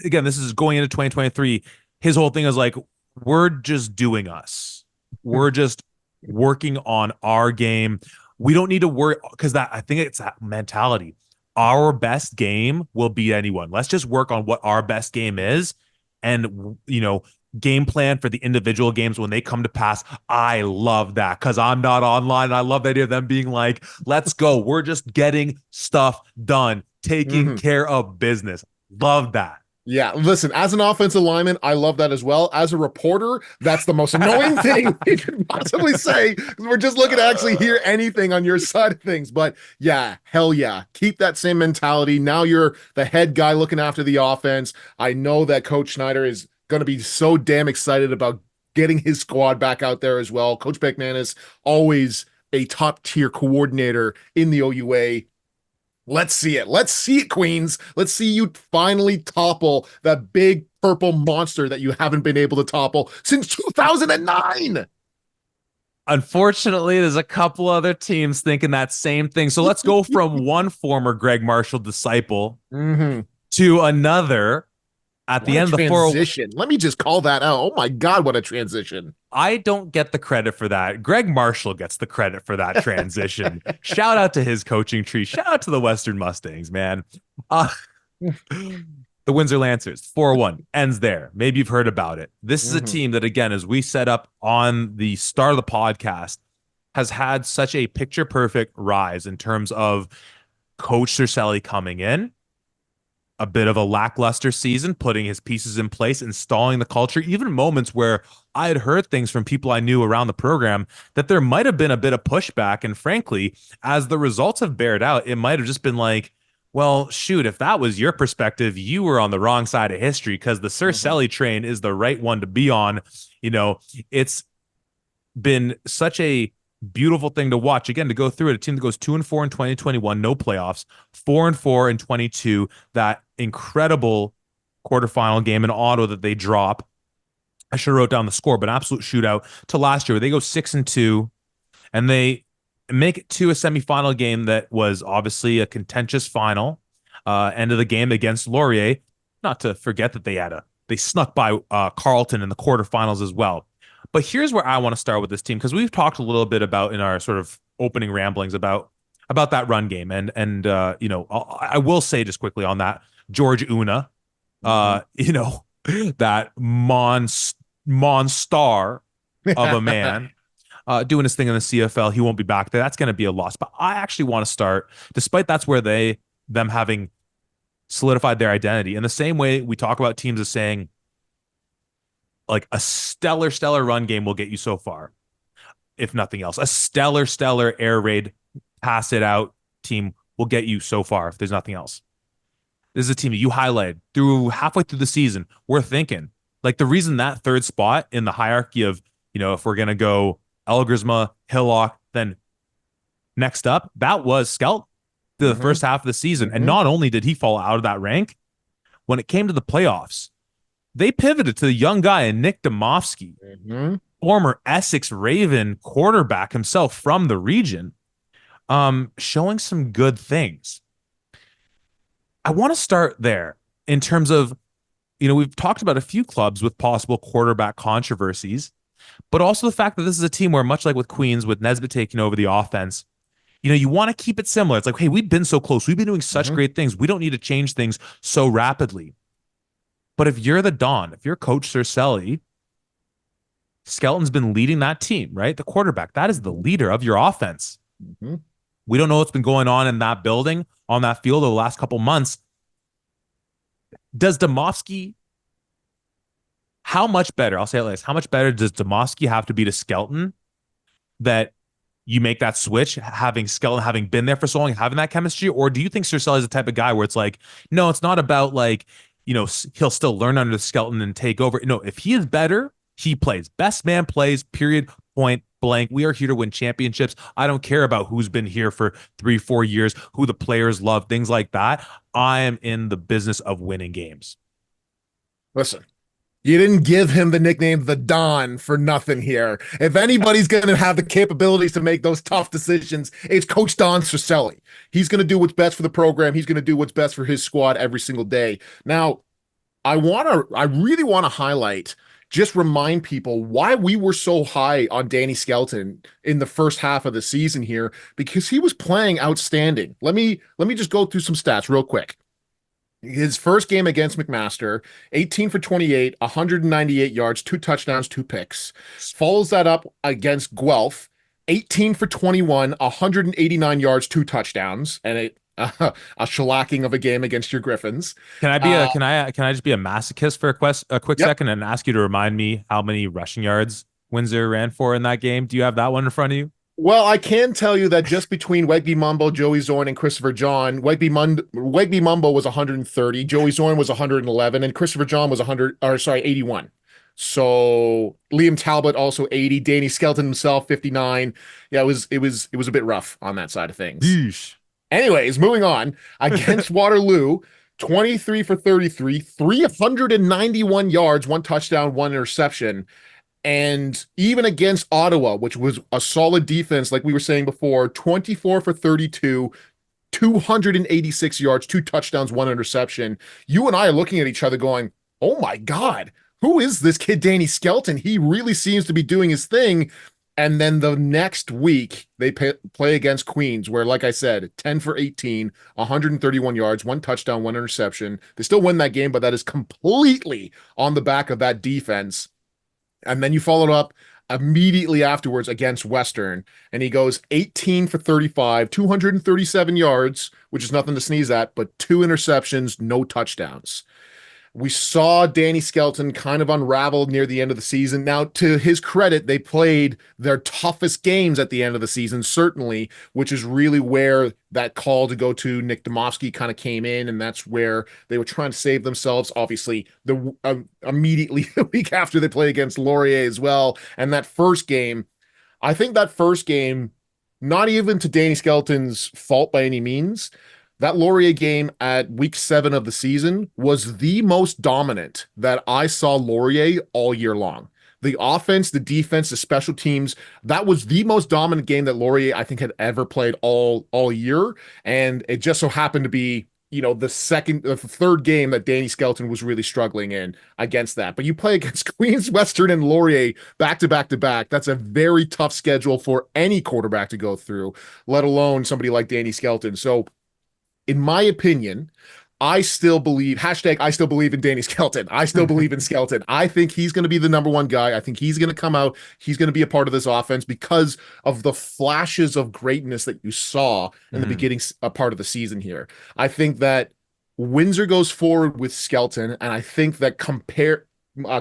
again, this is going into 2023. His whole thing is like, we're just doing us. We're just working on our game. We don't need to worry because that I think it's that mentality. Our best game will beat anyone. Let's just work on what our best game is. And, game plan for the individual games when they come to pass. I love that because I'm not online. I love the idea of them being like, let's go. We're just getting stuff done, taking Hmm. care of business. Love that. Yeah, listen, as an offensive lineman, I love that as well. As a reporter, that's the most annoying thing you could possibly say because we're just looking to actually hear anything on your side of things. But yeah, hell yeah. Keep that same mentality. Now you're the head guy looking after the offense. I know that Coach Schneider is going to be so damn excited about getting his squad back out there as well. Coach McManus, always a top tier coordinator in the OUA. Let's see it. Let's see it, Queens. Let's see you finally topple that big purple monster that you haven't been able to topple since 2009. Unfortunately, there's a couple other teams thinking that same thing. So let's go from one former Greg Marshall disciple Mm-hmm. to another at What the a end of the 4. transition. Let me just call that out. Oh my God, what a transition. I don't get the credit for that. Greg Marshall gets the credit for that transition. Shout out to his coaching tree. Shout out to the Western Mustangs, man. Uh, the Windsor Lancers, 4-1, ends there. Maybe you've heard about it. This is a Mm-hmm. team that, again, as we set up on the start of the podcast, has had such a picture perfect rise in terms of Coach Cercelli coming in, a bit of a lackluster season, putting his pieces in place, installing the culture, even moments where I had heard things from people I knew around the program that there might have been a bit of pushback. And frankly, as the results have bared out, it might have just been like, well, shoot, if that was your perspective, you were on the wrong side of history because the Mm-hmm. Cercelli train is the right one to be on. You know, it's been such a beautiful thing to watch. Again, to go through it, a team that goes 2-4 in 2021, no playoffs, 4-4 in 22, that incredible quarterfinal game in Ottawa that they drop. I should have wrote down the score, but absolute shootout to last year. They go 6-2, and they make it to a semifinal game that was obviously a contentious final. End of the game against Laurier. Not to forget that they snuck by Carleton in the quarterfinals as well. But here's where I want to start with this team because we've talked a little bit about in our sort of opening ramblings about that run game I will say just quickly on that George Una, Mm-hmm. that monstar of a man doing his thing in the CFL. He won't be back there. That's going to be a loss. But I actually want to start, despite that's where them having solidified their identity in the same way we talk about teams as saying like a stellar run game will get you so far, if nothing else. A stellar air raid, pass it out team will get you so far if there's nothing else. This is a team that you highlighted through halfway through the season. We're thinking like the reason that third spot in the hierarchy of, if we're going to go Elgersma, Hillock, then next up, that was Skelt the Mm-hmm. first half of the season. And Mm-hmm. not only did he fall out of that rank, when it came to the playoffs, they pivoted to the young guy in Nick Domofsky, Mm-hmm. former Essex Raven quarterback himself from the region, showing some good things. I want to start there in terms of, we've talked about a few clubs with possible quarterback controversies, but also the fact that this is a team where, much like with Queens, with Nesbitt taking over the offense, you want to keep it similar. It's like, hey, we've been so close. We've been doing such Mm-hmm. great things. We don't need to change things so rapidly. But if you're the Don, if you're Coach Cercelli, Skelton's been leading that team, right? The quarterback, that is the leader of your offense. Mm-hmm. We don't know what's been going on in that building, on that field over the last couple months. Does Domofsky, how much better, I'll say it like this, how much better does Domofsky have to be to Skelton that you make that switch, having Skelton having been there for so long, having that chemistry? Or do you think Cercelli is the type of guy where it's like, no, it's not about like, he'll still learn under Skelton and take over. No, if he is better, he plays. Best man plays, period, point blank. We are here to win championships. I don't care about who's been here for 3-4 years, who the players love, things like that. I am in the business of winning games. Listen, you didn't give him the nickname the Don for nothing here. If anybody's going to have the capabilities to make those tough decisions, it's Coach Don Cercelli. He's going to do what's best for the program. He's going to do what's best for his squad every single day. Now, I really want to highlight, just remind people why we were so high on Danny Skelton in the first half of the season here, because he was playing outstanding. Let me just go through some stats real quick. His first game against McMaster, 18 for 28, 198 yards, 2 touchdowns, 2 picks. Follows that up against Guelph, 18 for 21, 189 yards, 2 touchdowns, and a shellacking of a game against your Griffins. Can I just be a masochist for a quick Yep. second and ask you to remind me how many rushing yards Windsor ran for in that game? Do you have that one in front of you? Well, I can tell you that just between Wegby Mumbo, Joey Zorn, and Christopher John, Wegby Mumbo was 130, Joey Zorn was 111, and Christopher John was 81. So Liam Talbot also 80, Danny Skelton himself 59. Yeah, it was a bit rough on that side of things. Yeesh. Anyways, moving on. Against Waterloo, 23 for 33, 391 yards, 1 touchdown, 1 interception. And even against Ottawa, which was a solid defense, like we were saying before, 24 for 32, 286 yards, 2 touchdowns, 1 interception. You and I are looking at each other going, oh my God, who is this kid, Danny Skelton? He really seems to be doing his thing. And then the next week, they play against Queens, where, like I said, 10 for 18, 131 yards, 1 touchdown, 1 interception. They still win that game, but that is completely on the back of that defense. And then you followed up immediately afterwards against Western, and he goes 18 for 35, 237 yards, which is nothing to sneeze at, but 2 interceptions, no touchdowns. We saw Danny Skelton kind of unravel near the end of the season. Now, to his credit, they played their toughest games at the end of the season, certainly, which is really where that call to go to Nick Domofsky kind of came in, and that's where they were trying to save themselves. Obviously, immediately the week after they played against Laurier as well. And that first game, I think that first game, not even to Danny Skelton's fault by any means, that Laurier game at week 7 of the season was the most dominant that I saw Laurier all year long. The offense, the defense, the special teams, that was the most dominant game that Laurier, I think, had ever played all year. And it just so happened to be, the third game that Danny Skelton was really struggling in against that. But you play against Queens, Western, and Laurier back to back to back. That's a very tough schedule for any quarterback to go through, let alone somebody like Danny Skelton. So, in my opinion, I still believe, I still believe in Danny Skelton. I still believe in Skelton. I think he's going to be the number one guy. I think he's going to come out. He's going to be a part of this offense because of the flashes of greatness that you saw in the beginning part of the season here. I think that Windsor goes forward with Skelton, and I think that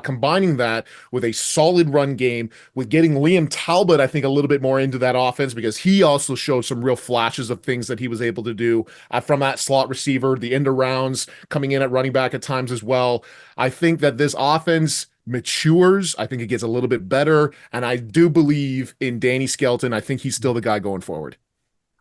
combining that with a solid run game, with getting Liam Talbot, I think, a little bit more into that offense, because he also showed some real flashes of things that he was able to do from that slot receiver, the end rounds, coming in at running back at times as well. I think that this offense matures. I think it gets a little bit better, and I do believe in Danny Skelton. I think he's still the guy going forward.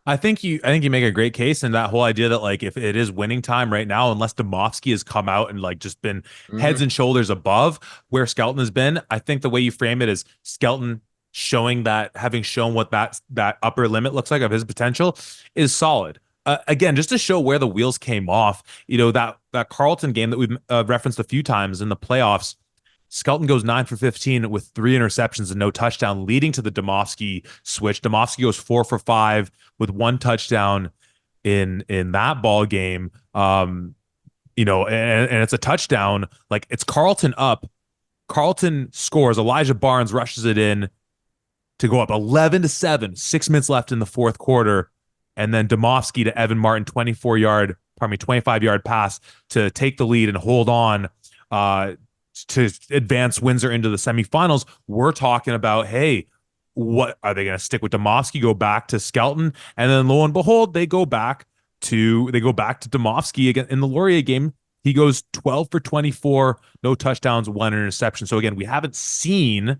I think you make a great case, and that whole idea that like if it is winning time right now, unless Domofsky has come out and like just been heads and shoulders above where Skelton has been, I think the way you frame it is Skelton having shown what that upper limit looks like of his potential is solid. Again, just to show where the wheels came off, that Carleton game that we've referenced a few times in the playoffs. Skelton goes 9 for 15 with 3 interceptions and no touchdown, leading to the Domofsky switch. Domofsky goes 4 for 5 with 1 touchdown in that ball game. And it's a touchdown. Like, it's Carleton up. Carleton scores. Elijah Barnes rushes it in to go up 11-7. 6 minutes left in the fourth quarter, and then Domofsky to Evan Martin, 25-yard pass to take the lead and hold on to advance Windsor into the semifinals. We're talking about, hey, what are they going to stick with Domofsky, go back to Skelton, and then lo and behold, they go back to Domofsky again in the Laurier game. He goes 12 for 24, no touchdowns, one interception. So again, we haven't seen,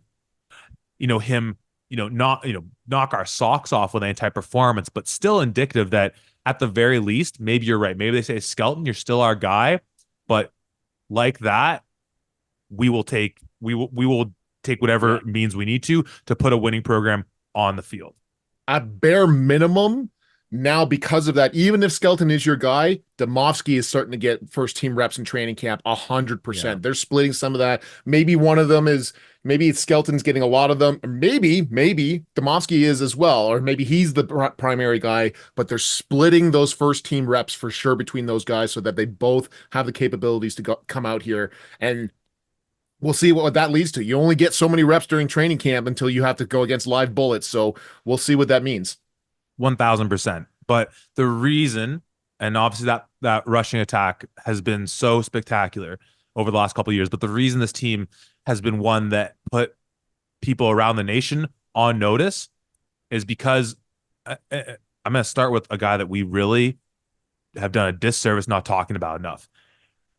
him, not, knock our socks off with any type of performance, but still indicative that at the very least, maybe you're right. Maybe they say, Skelton, you're still our guy, but like that, we will take whatever means we need to put a winning program on the field. At bare minimum, now because of that, even if Skelton is your guy, Domofsky is starting to get first team reps in training camp 100%. Yeah. They're splitting some of that. Maybe one of them is, maybe it's Skelton's getting a lot of them. Or maybe Domofsky is as well, or maybe he's the primary guy, but they're splitting those first team reps for sure between those guys so that they both have the capabilities to come out here. And we'll see what that leads to. You only get so many reps during training camp until you have to go against live bullets. So we'll see what that means. 1000%. But the reason, and obviously that rushing attack has been so spectacular over the last couple of years, but the reason this team has been one that put people around the nation on notice is because I'm going to start with a guy that we really have done a disservice not talking about enough.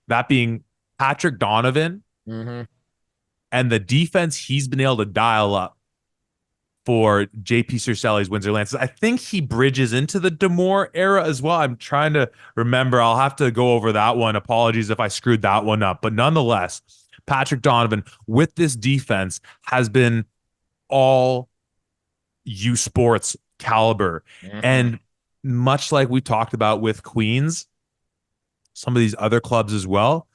That being Patrick Donovan. Mm-hmm. And the defense he's been able to dial up for JP Cercelli's Windsor Lancers. I think he bridges into the Demore era as well. I'm trying to remember. I'll have to go over that one. Apologies if I screwed that one up. But nonetheless, Patrick Donovan with this defense has been all U Sports caliber. Mm-hmm. And much like we talked about with Queens, some of these other clubs as well,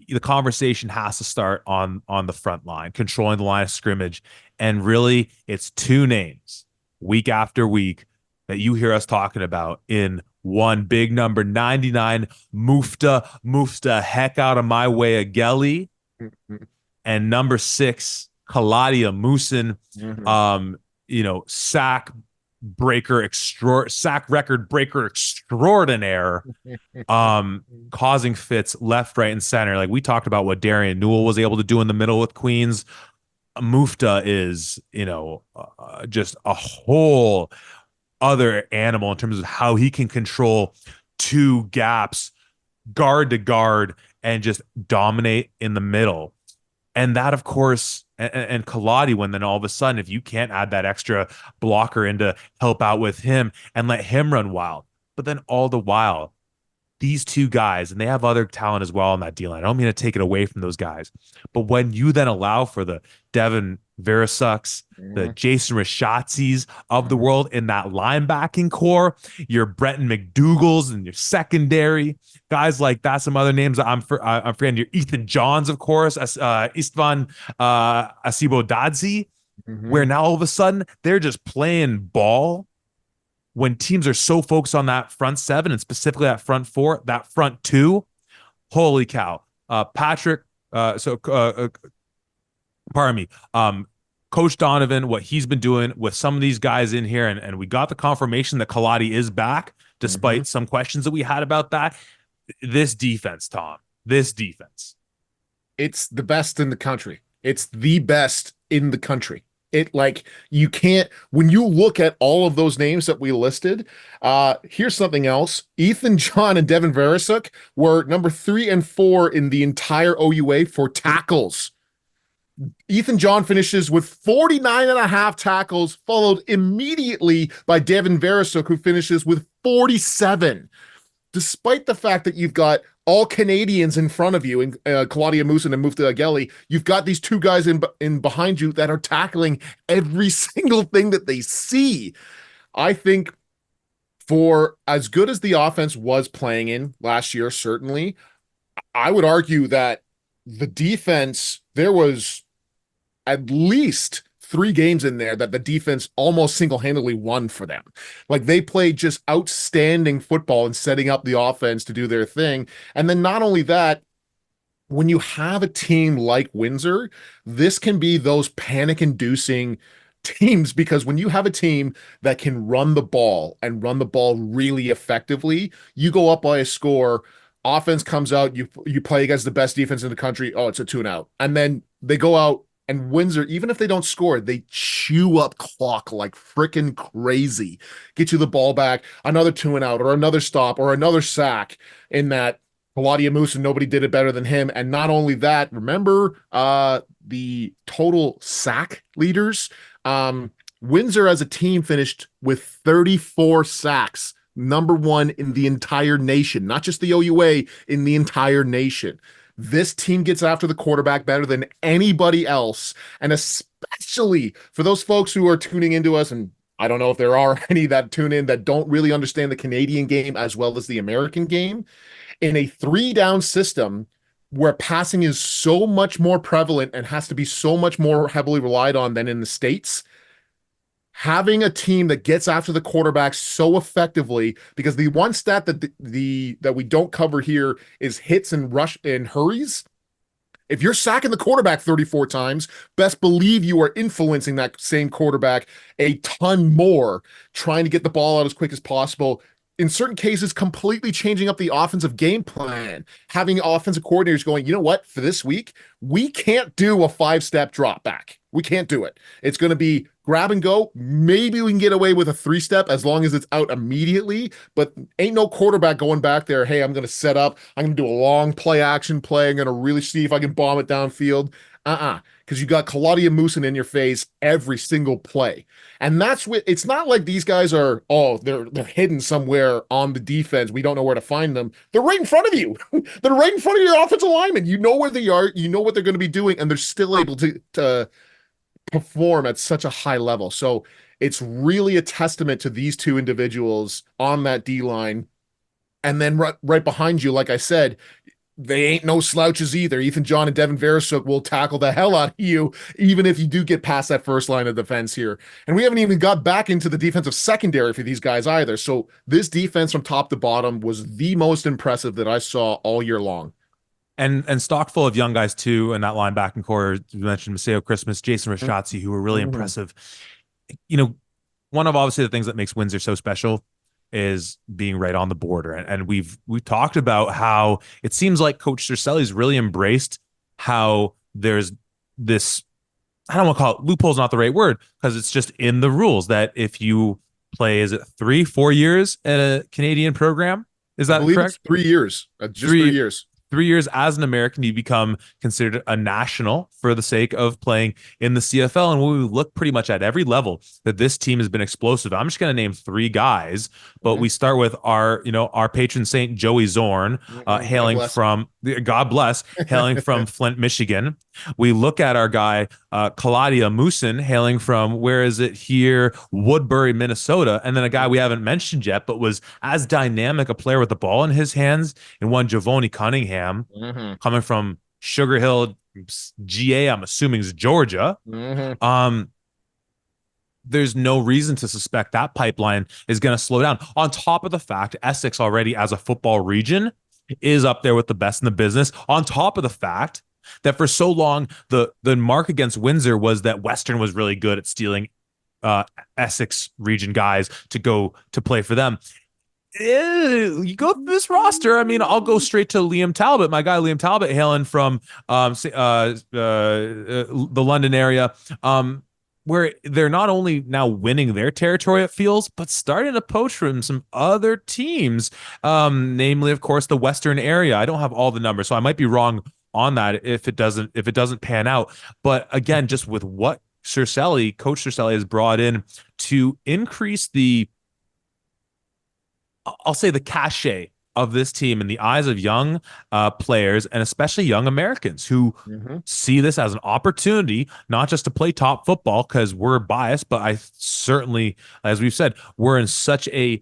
the conversation has to start on the front line, controlling the line of scrimmage. And really, it's two names week after week that you hear us talking about in one big number 99, Mufta, heck out of my way, Ageli, and number 6, Kaladia Moosin, sack record breaker extraordinaire, causing fits left, right, and center. Like we talked about what Darian Newell was able to do in the middle with Queens. Mufta is, just a whole other animal in terms of how he can control two gaps, guard to guard, and just dominate in the middle. And that, of course, and Kaladi, when then all of a sudden, if you can't add that extra blocker in to help out with him and let him run wild, but then all the while, these two guys, and they have other talent as well on that D-line. I don't mean to take it away from those guys, but when you then allow for the Devin Verasuks, the Jason Rashatzis of the world in that linebacking core, your Brenton McDougals and your secondary, guys like that, some other names I'm forgetting, your Ethan Johns, of course, Istvan Asibodadze, where now all of a sudden they're just playing ball when teams are so focused on that front 7 and specifically that front 4, that front 2. Holy cow. Patrick, pardon me, Coach Donovan, what he's been doing with some of these guys in here, and we got the confirmation that Kaladi is back, despite some questions that we had about that. This defense, Tom, it's the best in the country. It's the best in the country. You can't, when you look at all of those names that we listed, here's something else. Ethan John and Devin Verasuk were number 3 and 4 in the entire OUA for tackles. Ethan John finishes with 49.5 tackles, followed immediately by Devin Verasuk, who finishes with 47. Despite the fact that you've got all Canadians in front of you, and Claudia Moosin and Mufta Ageli, you've got these two guys in behind you that are tackling every single thing that they see. I think for as good as the offense was playing in last year, certainly, I would argue that the defense, there was at least 3 games in there that the defense almost single-handedly won for them. Like they played just outstanding football and setting up the offense to do their thing. And then not only that, when you have a team like Windsor, this can be those panic-inducing teams, because when you have a team that can run the ball and run the ball really effectively, you go up by a score, offense comes out, you play against the best defense in the country, oh, it's a tune out. And then they go out and Windsor, even if they don't score, they chew up clock like freaking crazy. Get you the ball back, another two and out, or another stop, or another sack in that Claudia Moose, and nobody did it better than him. And not only that, remember the total sack leaders? Windsor as a team finished with 34 sacks, number one in the entire nation, not just the OUA, in the entire nation. This team gets after the quarterback better than anybody else. And especially for those folks who are tuning into us, and I don't know if there are any that tune in that don't really understand the Canadian game as well as the American game, in a three down system where passing is so much more prevalent and has to be so much more heavily relied on than in the States, having a team that gets after the quarterback so effectively, because the one stat that we don't cover here is hits and rush and hurries. If you're sacking the quarterback 34 times, best believe you are influencing that same quarterback a ton more, trying to get the ball out as quick as possible. In certain cases, completely changing up the offensive game plan, having offensive coordinators going, you know what, for this week, we can't do a 5-step drop back. We can't do it. It's going to be grab and go. Maybe we can get away with a 3-step as long as it's out immediately, but ain't no quarterback going back there. Hey, I'm going to set up. I'm going to do a long play action play. I'm going to really see if I can bomb it downfield. Because you got Claudia Moosin in your face every single play. And that's what it's not like these guys are, oh, they're hidden somewhere on the defense. We don't know where to find them. They're right in front of you. They're right in front of your offensive lineman. You know where they are, you know what they're going to be doing, and they're still able to perform at such a high level. So it's really a testament to these two individuals on that D line. And then right behind you, like I said, they ain't no slouches either. Ethan John and Devin Verasuk will tackle the hell out of you, even if you do get past that first line of defense here. And we haven't even got back into the defensive secondary for these guys either. So this defense from top to bottom was the most impressive that I saw all year long. And stock full of young guys too, and that linebacking core. You mentioned Maseo Christmas, Jason Rashadze, who were really impressive. You know, one of obviously the things that makes Windsor so special is being right on the border. And we've talked about how it seems like Coach Cercelli's really embraced how there's this, I don't want to call it loophole's not the right word, because it's just in the rules that if you play, is it 3-4 years at a Canadian program? Is that correct? It's 3 years. Just 3 years. 3 years as an American, you become considered a national for the sake of playing in the CFL. And we look pretty much at every level that this team has been explosive. I'm just going to name 3 guys, but we start with our patron saint, Joey Zorn, hailing from, God bless, hailing from Flint, Michigan. We look at our guy, Claudia Moosin, hailing from, where is it here? Woodbury, Minnesota. And then a guy we haven't mentioned yet, but was as dynamic a player with the ball in his hands, and one Javoni Cunningham, coming from Sugar Hill, GA, I'm assuming is Georgia. There's no reason to suspect that pipeline is going to slow down. On top of the fact, Essex already as a football region is up there with the best in the business. On top of the fact that for so long, the mark against Windsor was that Western was really good at stealing Essex region guys to go to play for them. You go through this roster. I mean, I'll go straight to Liam Talbot, my guy Liam Talbot, hailing from the London area, where they're not only now winning their territory, it feels, but starting to poach from some other teams, namely, of course, the Western area. I don't have all the numbers, so I might be wrong on that if it doesn't pan out. But again, just with what Coach Cercelli has brought in to increase I'll say the cachet of this team in the eyes of young players, and especially young Americans who see this as an opportunity, not just to play top football because we're biased, but I certainly, as we've said, we're in such a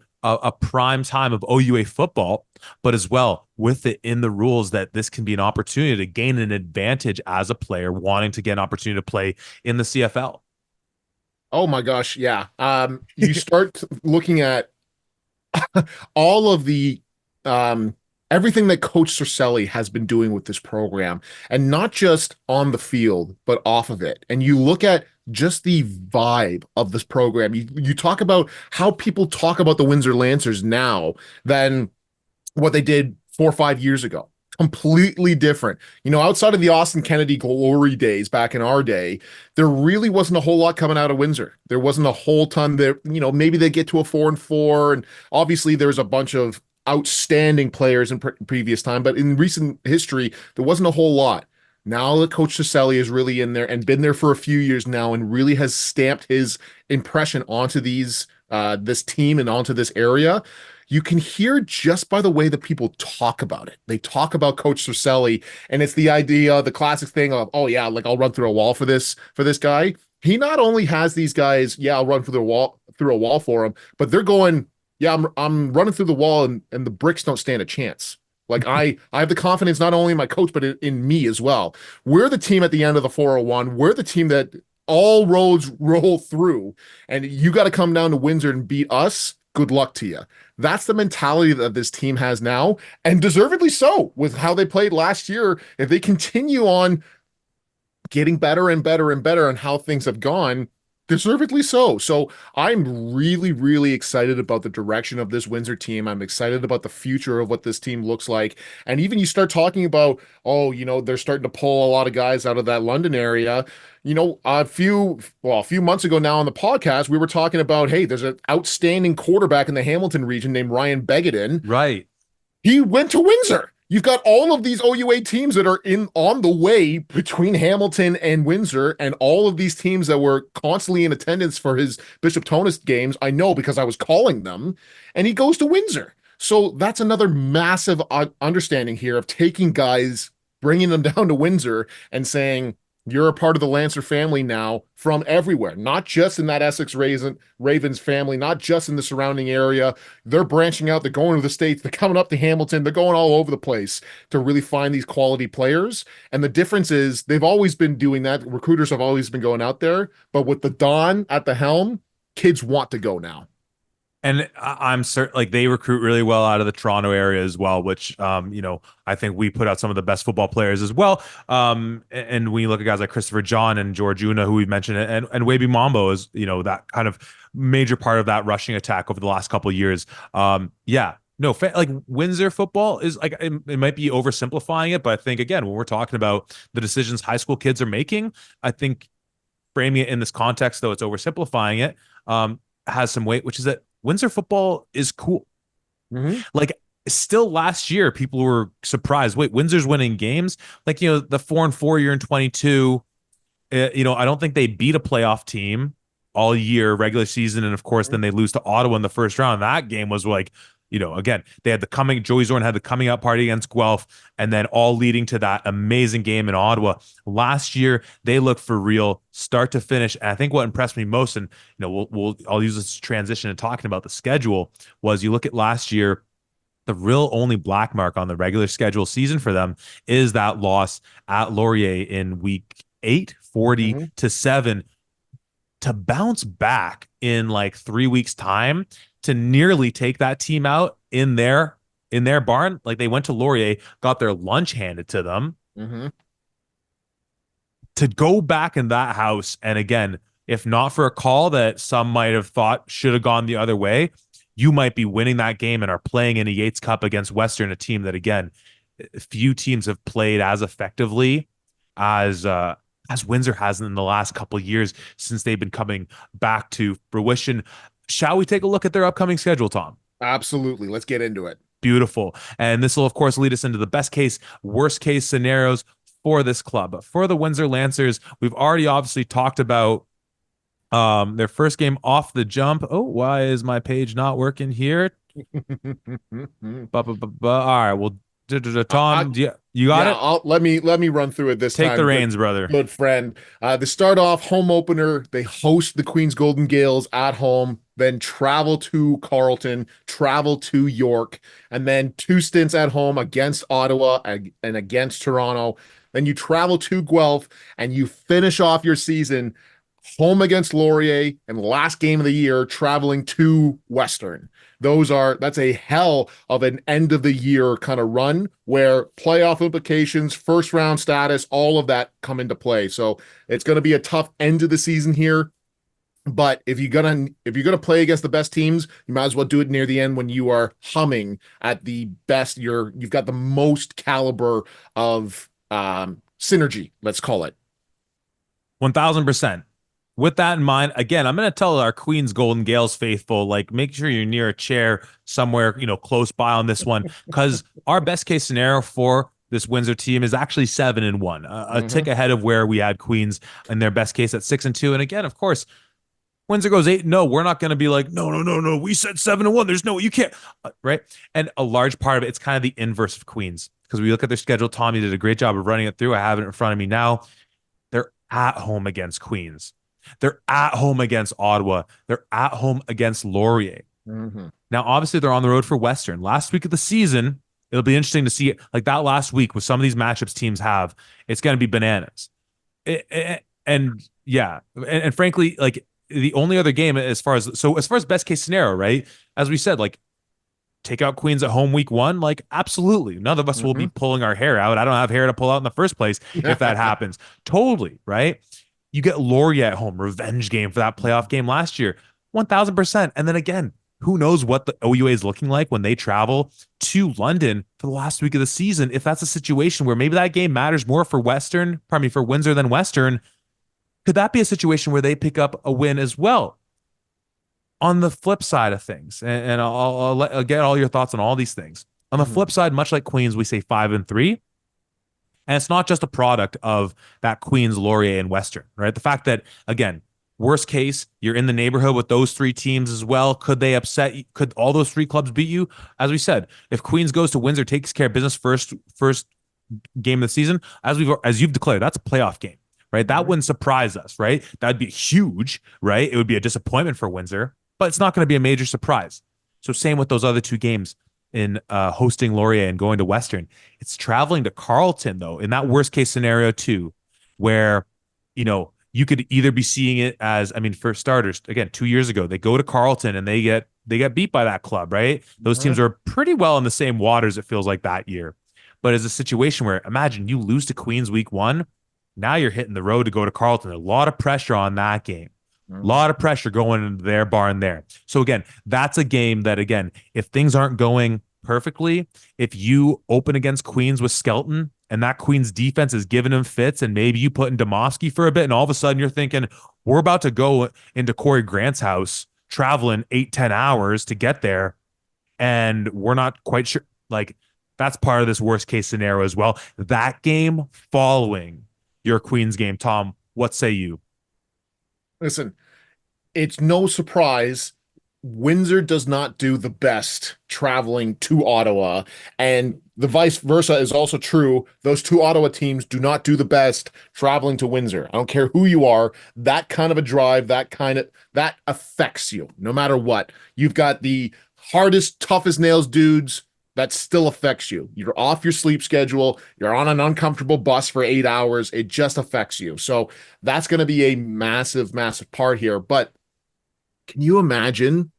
prime time of OUA football, but as well with it in the rules that this can be an opportunity to gain an advantage as a player wanting to get an opportunity to play in the CFL. Oh my gosh, yeah. You start looking at all of the everything that Coach Cercelli has been doing with this program, and not just on the field, but off of it. And you look at just the vibe of this program. You talk about how people talk about the Windsor Lancers now than what they did 4 or 5 years ago. Completely different. Outside of the Austin Kennedy glory days back in our day, there really wasn't a whole lot coming out of Windsor. There wasn't a whole ton there. Maybe they get to a 4-4, and obviously there's a bunch of outstanding players in previous time, but in recent history, there wasn't a whole lot. Now that Coach Ciselli is really in there and been there for a few years now and really has stamped his impression onto this team and onto this area, you can hear just by the way that people talk about it. They talk about Coach Cercelli, and it's the idea, the classic thing of, oh yeah, like I'll run through a wall for this guy. He not only has these guys, yeah, I'll run through a wall for him, but they're going, yeah, I'm running through the wall, and the bricks don't stand a chance. Like I have the confidence not only in my coach, but in me as well. We're the team at the end of the 401. We're the team that all roads roll through, and you got to come down to Windsor and beat us. Good luck to you. That's the mentality that this team has now, and deservedly so with how they played last year. If they continue on getting better and better and better on how things have gone, deservedly so. So I'm really, really excited about the direction of this Windsor team. I'm excited about the future of what this team looks like. And even you start talking about, oh, they're starting to pull a lot of guys out of that London area. A few months ago now on the podcast, we were talking about, hey, there's an outstanding quarterback in the Hamilton region named Ryan Begaden. Right. He went to Windsor. You've got all of these OUA teams that are in on the way between Hamilton and Windsor, and all of these teams that were constantly in attendance for his Bishop Tonus games. I know because I was calling them, and he goes to Windsor. So that's another massive understanding here of taking guys, bringing them down to Windsor, and saying, you're a part of the Lancer family now from everywhere, not just in that Essex Ravens family, not just in the surrounding area. They're branching out. They're going to the States. They're coming up to Hamilton. They're going all over the place to really find these quality players. And the difference is they've always been doing that. Recruiters have always been going out there. But with the Don at the helm, kids want to go now. And I'm certain, like they recruit really well out of the Toronto area as well, which, I think we put out some of the best football players as well. And when you look at guys like Christopher John and George Una, who we've mentioned, and Wavy Mambo is, that kind of major part of that rushing attack over the last couple of years. Yeah, no, like Windsor football is like, it might be oversimplifying it, but I think, again, when we're talking about the decisions high school kids are making, I think framing it in this context, though it's oversimplifying it, has some weight, which is that Windsor football is cool. Mm-hmm. Like still last year, people were surprised. Wait, Windsor's winning games. Like, the 4-4 year in 22, I don't think they beat a playoff team all year, regular season. And of course, then they lose to Ottawa in the first round. That game was like, again, they had Joey Zorn had the coming out party against Guelph, and then all leading to that amazing game in Ottawa. Last year, they looked for real start to finish. And I think what impressed me most, and I'll use this transition and talking about the schedule, was you look at last year, the real only black mark on the regular schedule season for them is that loss at Laurier in week 8, 40-7, to bounce back in like 3 weeks time to nearly take that team out in their barn. Like they went to Laurier, got their lunch handed to them, to go back in that house. And again, if not for a call that some might have thought should have gone the other way, you might be winning that game and are playing in a Yates Cup against Western, a team that, again, few teams have played as effectively as Windsor has in the last couple of years since they've been coming back to fruition. Shall we take a look at their upcoming schedule, Tom? Absolutely. Let's get into it. Beautiful. And this will, of course, lead us into the best case, worst case scenarios for this club. But for the Windsor Lancers, we've already obviously talked about their first game off the jump. Oh, why is my page not working here? All right. Well, Tom, you got it? Let me run through it this time. Take the reins, brother. Good friend. They start off home opener. They host the Queen's Golden Gales at home, then travel to Carleton, travel to York, and then 2 stints at home against Ottawa and against Toronto. Then you travel to Guelph, and you finish off your season home against Laurier, and last game of the year traveling to Western. That's a hell of an end of the year kind of run where playoff implications, first round status, all of that come into play. So it's going to be a tough end of the season here. But if you're gonna play against the best teams, you might as well do it near the end when you are humming at the best. You've got the most caliber of synergy, let's call it. 1000%. With that in mind, again, I'm going to tell our Queens Golden Gales faithful, like, make sure you're near a chair somewhere, close by on this one, because our best case scenario for this Windsor team is actually 7-1, a tick Mhm. ahead of where we had Queens in their best case at 6-2. And again, of course, Windsor goes 8-0. We're not going to be like, no, no, no, no. We said 7-1. There's no, you can't, right? And a large part of it, it's kind of the inverse of Queens because we look at their schedule. Tommy did a great job of running it through. I have it in front of me now. They're at home against Queens. They're at home against Ottawa. They're at home against Laurier. Mhm. Now, obviously, they're on the road for Western. Last week of the season, it'll be interesting to see like that last week with some of these matchups teams have. It's going to be bananas. And yeah, and frankly, like the only other game as far as best case scenario, right? As we said, like take out Queens at home week one, like absolutely. None of us will be Mhm. pulling our hair out. I don't have hair to pull out in the first place if that happens. Totally, right? You get Laurier at home, revenge game for that playoff game last year, 1000%. And then again, who knows what the OUA is looking like when they travel to London for the last week of the season? If that's a situation where maybe that game matters more for for Windsor than Western, could that be a situation where they pick up a win as well? On the flip side of things, and I'll get all your thoughts on all these things. On the Mhm. flip side, much like Queens, we say 5-3. And it's not just a product of that Queens, Laurier, and Western, right? The fact that, again, worst case, you're in the neighborhood with those three teams as well. Could they upset you? Could all those three clubs beat you? As we said, if Queens goes to Windsor, takes care of business first game of the season, as you've declared, that's a playoff game, right? That Mhm. wouldn't surprise us, right? That'd be huge, right? It would be a disappointment for Windsor, but it's not going to be a major surprise. So same with those other two games in hosting Laurier and going to Western. It's traveling to Carleton though, in that worst case scenario too, where you could either be seeing it as, I mean, for starters, again, 2 years ago, they go to Carleton and they get beat by that club, right? Those teams Mhm. are pretty well in the same waters, it feels like that year. But as a situation where imagine you lose to Queens week one, now you're hitting the road to go to Carleton. A lot of pressure on that game. A Mhm. lot of pressure going into their barn there. So again, that's a game that again, if things aren't going perfectly, if you open against Queens with Skelton and that Queens defense is giving him fits, and maybe you put in Demoski for a bit, and all of a sudden you're thinking, we're about to go into Corey Grant's house, traveling 8-10 hours to get there, and we're not quite sure. Like, that's part of this worst case scenario as well. That game following your Queens game, Tom, what say you? Listen, it's no surprise Windsor does not do the best traveling to Ottawa, and the vice versa is also true. Those two Ottawa teams do not do the best traveling to Windsor. I don't care who you are, that kind of a drive, that affects you no matter what. You've got the hardest, toughest nails dudes that still affects you. You're off your sleep schedule, you're on an uncomfortable bus for 8 hours, it just affects you. So that's going to be a massive, massive part here. But can you imagine?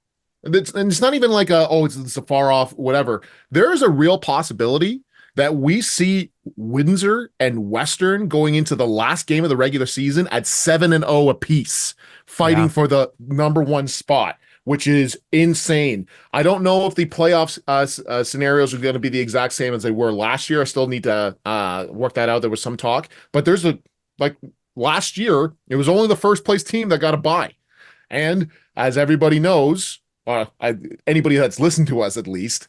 And it's not even like it's a far off, whatever. There is a real possibility that we see Windsor and Western going into the last game of the regular season at 7-0 apiece, fighting Yeah, for the number one spot, which is insane. I don't know if the playoffs scenarios are going to be the exact same as they were last year. I still need to work that out. There was some talk, but like last year, it was only the first place team that got a bye. And as everybody knows, anybody that's listened to us at least,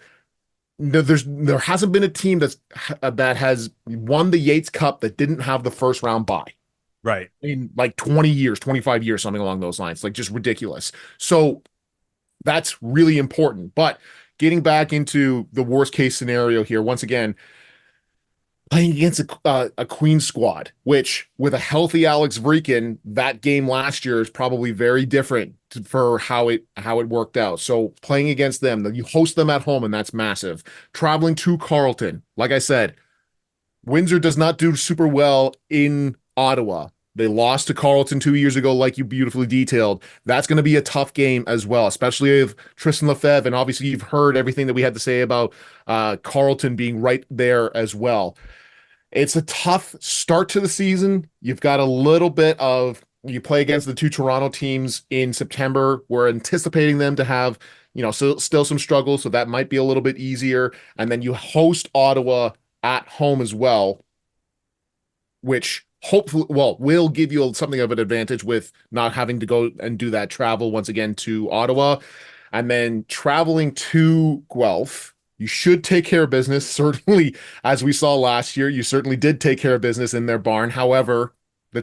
there hasn't been a team that has won the Yates Cup that didn't have the first round bye right. in like 20 years, 25 years, something along those lines. Like just ridiculous. So that's really important. But getting back into the worst case scenario here, once again, playing against a Queen squad, which with a healthy Alex Vreekin, that game last year is probably very different for how it worked out. So playing against them, you host them at home, and that's massive. Traveling to Carleton, like I said, Windsor does not do super well in Ottawa. They lost to Carleton 2 years ago, like you beautifully detailed. That's going to be a tough game as well, especially if Tristan Lefebvre. And obviously, you've heard everything that we had to say about Carleton being right there as well. It's a tough start to the season. You've got a little bit of you play against the two Toronto teams in September. We're anticipating them to have, still some struggles, so that might be a little bit easier. And then you host Ottawa at home as well, which hopefully, well, will give you something of an advantage with not having to go and do that travel once again to Ottawa. And then traveling to Guelph, you should take care of business. Certainly, as we saw last year, you certainly did take care of business in their barn. However, I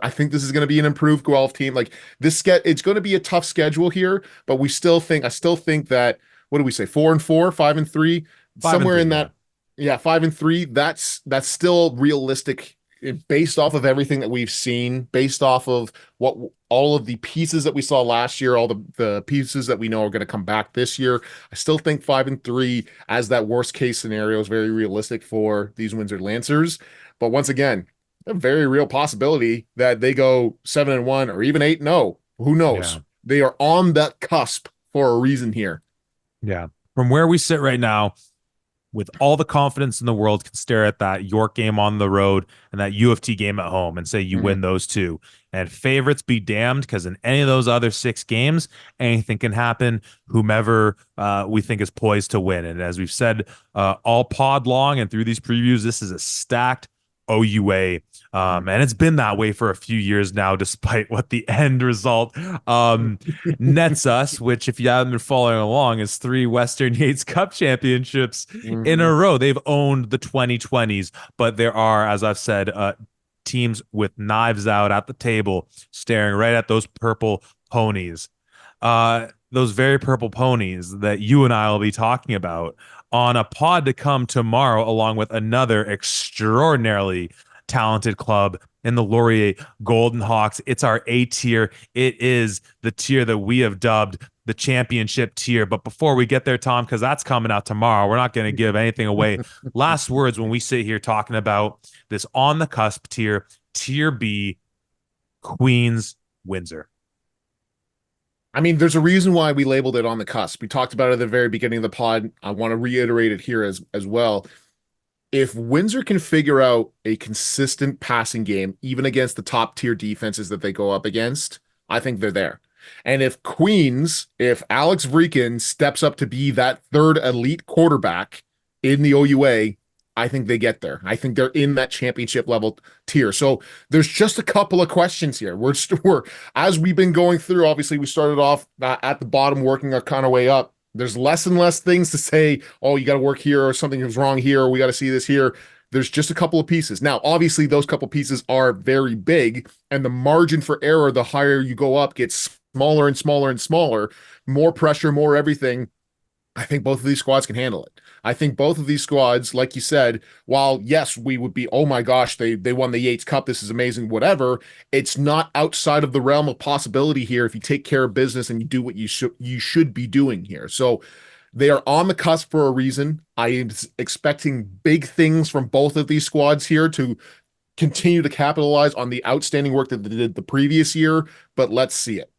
think this is going to be an improved Guelph team. Like it's going to be a tough schedule here, but I still think that, what do we say? 4-4, 5-3, 5-3, somewhere in yeah. that. Yeah, 5-3. That's still realistic based off of everything that we've seen, based off of what all of the pieces that we saw last year, all the pieces that we know are going to come back this year. I still think 5-3 as that worst case scenario is very realistic for these Windsor Lancers. But once again, a very real possibility that they go 7-1 or even 8-0. Who knows? Yeah. They are on that cusp for a reason here. Yeah. From where we sit right now, with all the confidence in the world, can stare at that York game on the road and that U of T game at home and say you win those two. And favorites be damned, because in any of those other 6 games, anything can happen. Whomever we think is poised to win. And as we've said all pod long and through these previews, this is a stacked OUA. And it's been that way for a few years now, despite what the end result nets us, which, if you haven't been following along, is 3 Western Yates Cup championships in a row. They've owned the 2020s, but there are, as I've said, teams with knives out at the table, staring right at those purple ponies. Those very purple ponies that you and I will be talking about on a pod to come tomorrow, along with another extraordinarily talented club in the Laurier Golden Hawks. It's our A tier. It is the tier that we have dubbed the championship tier. But before we get there, Tom, because that's coming out tomorrow, we're not going to give anything away. Last words when we sit here talking about this on the cusp tier, tier B, Queens, Windsor. I mean, there's a reason why we labeled it on the cusp. We talked about it at the very beginning of the pod. I want to reiterate it here as well. If Windsor can figure out a consistent passing game, even against the top tier defenses that they go up against, I think they're there. And if Alex Vreekin steps up to be that third elite quarterback in the OUA, I think they get there. I think they're in that championship level tier. So there's just a couple of questions here. We're as we've been going through, obviously we started off at the bottom, working our kind of way up. There's less and less things to say, oh, you got to work here, or something is wrong here, or we got to see this here. There's just a couple of pieces. Now, obviously, those couple pieces are very big, and the margin for error, the higher you go up, gets smaller and smaller and smaller. More pressure, more everything. I think both of these squads can handle it. I think both of these squads, like you said, while yes, we would be, oh my gosh, they won the Yates Cup, this is amazing, whatever, it's not outside of the realm of possibility here if you take care of business and you do what you should be doing here. So they are on the cusp for a reason. I am expecting big things from both of these squads here to continue to capitalize on the outstanding work that they did the previous year, but let's see it.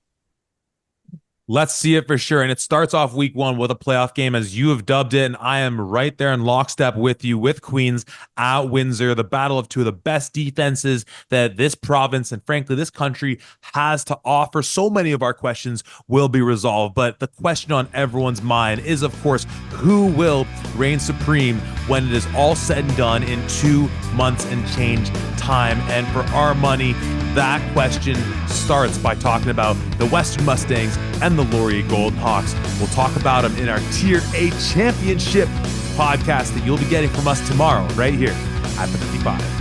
Let's see it for sure. And it starts off week 1 with a playoff game, as you have dubbed it. And I am right there in lockstep with you, with Queens at Windsor, the battle of 2 of the best defenses that this province and frankly this country has to offer. So many of our questions will be resolved. But the question on everyone's mind is, of course, who will reign supreme when it is all said and done in 2 months and change time? And for our money, that question starts by talking about the Western Mustangs and the Laurier Golden Hawks. We'll talk about them in our Tier A Championship podcast that you'll be getting from us tomorrow, right here at the 55.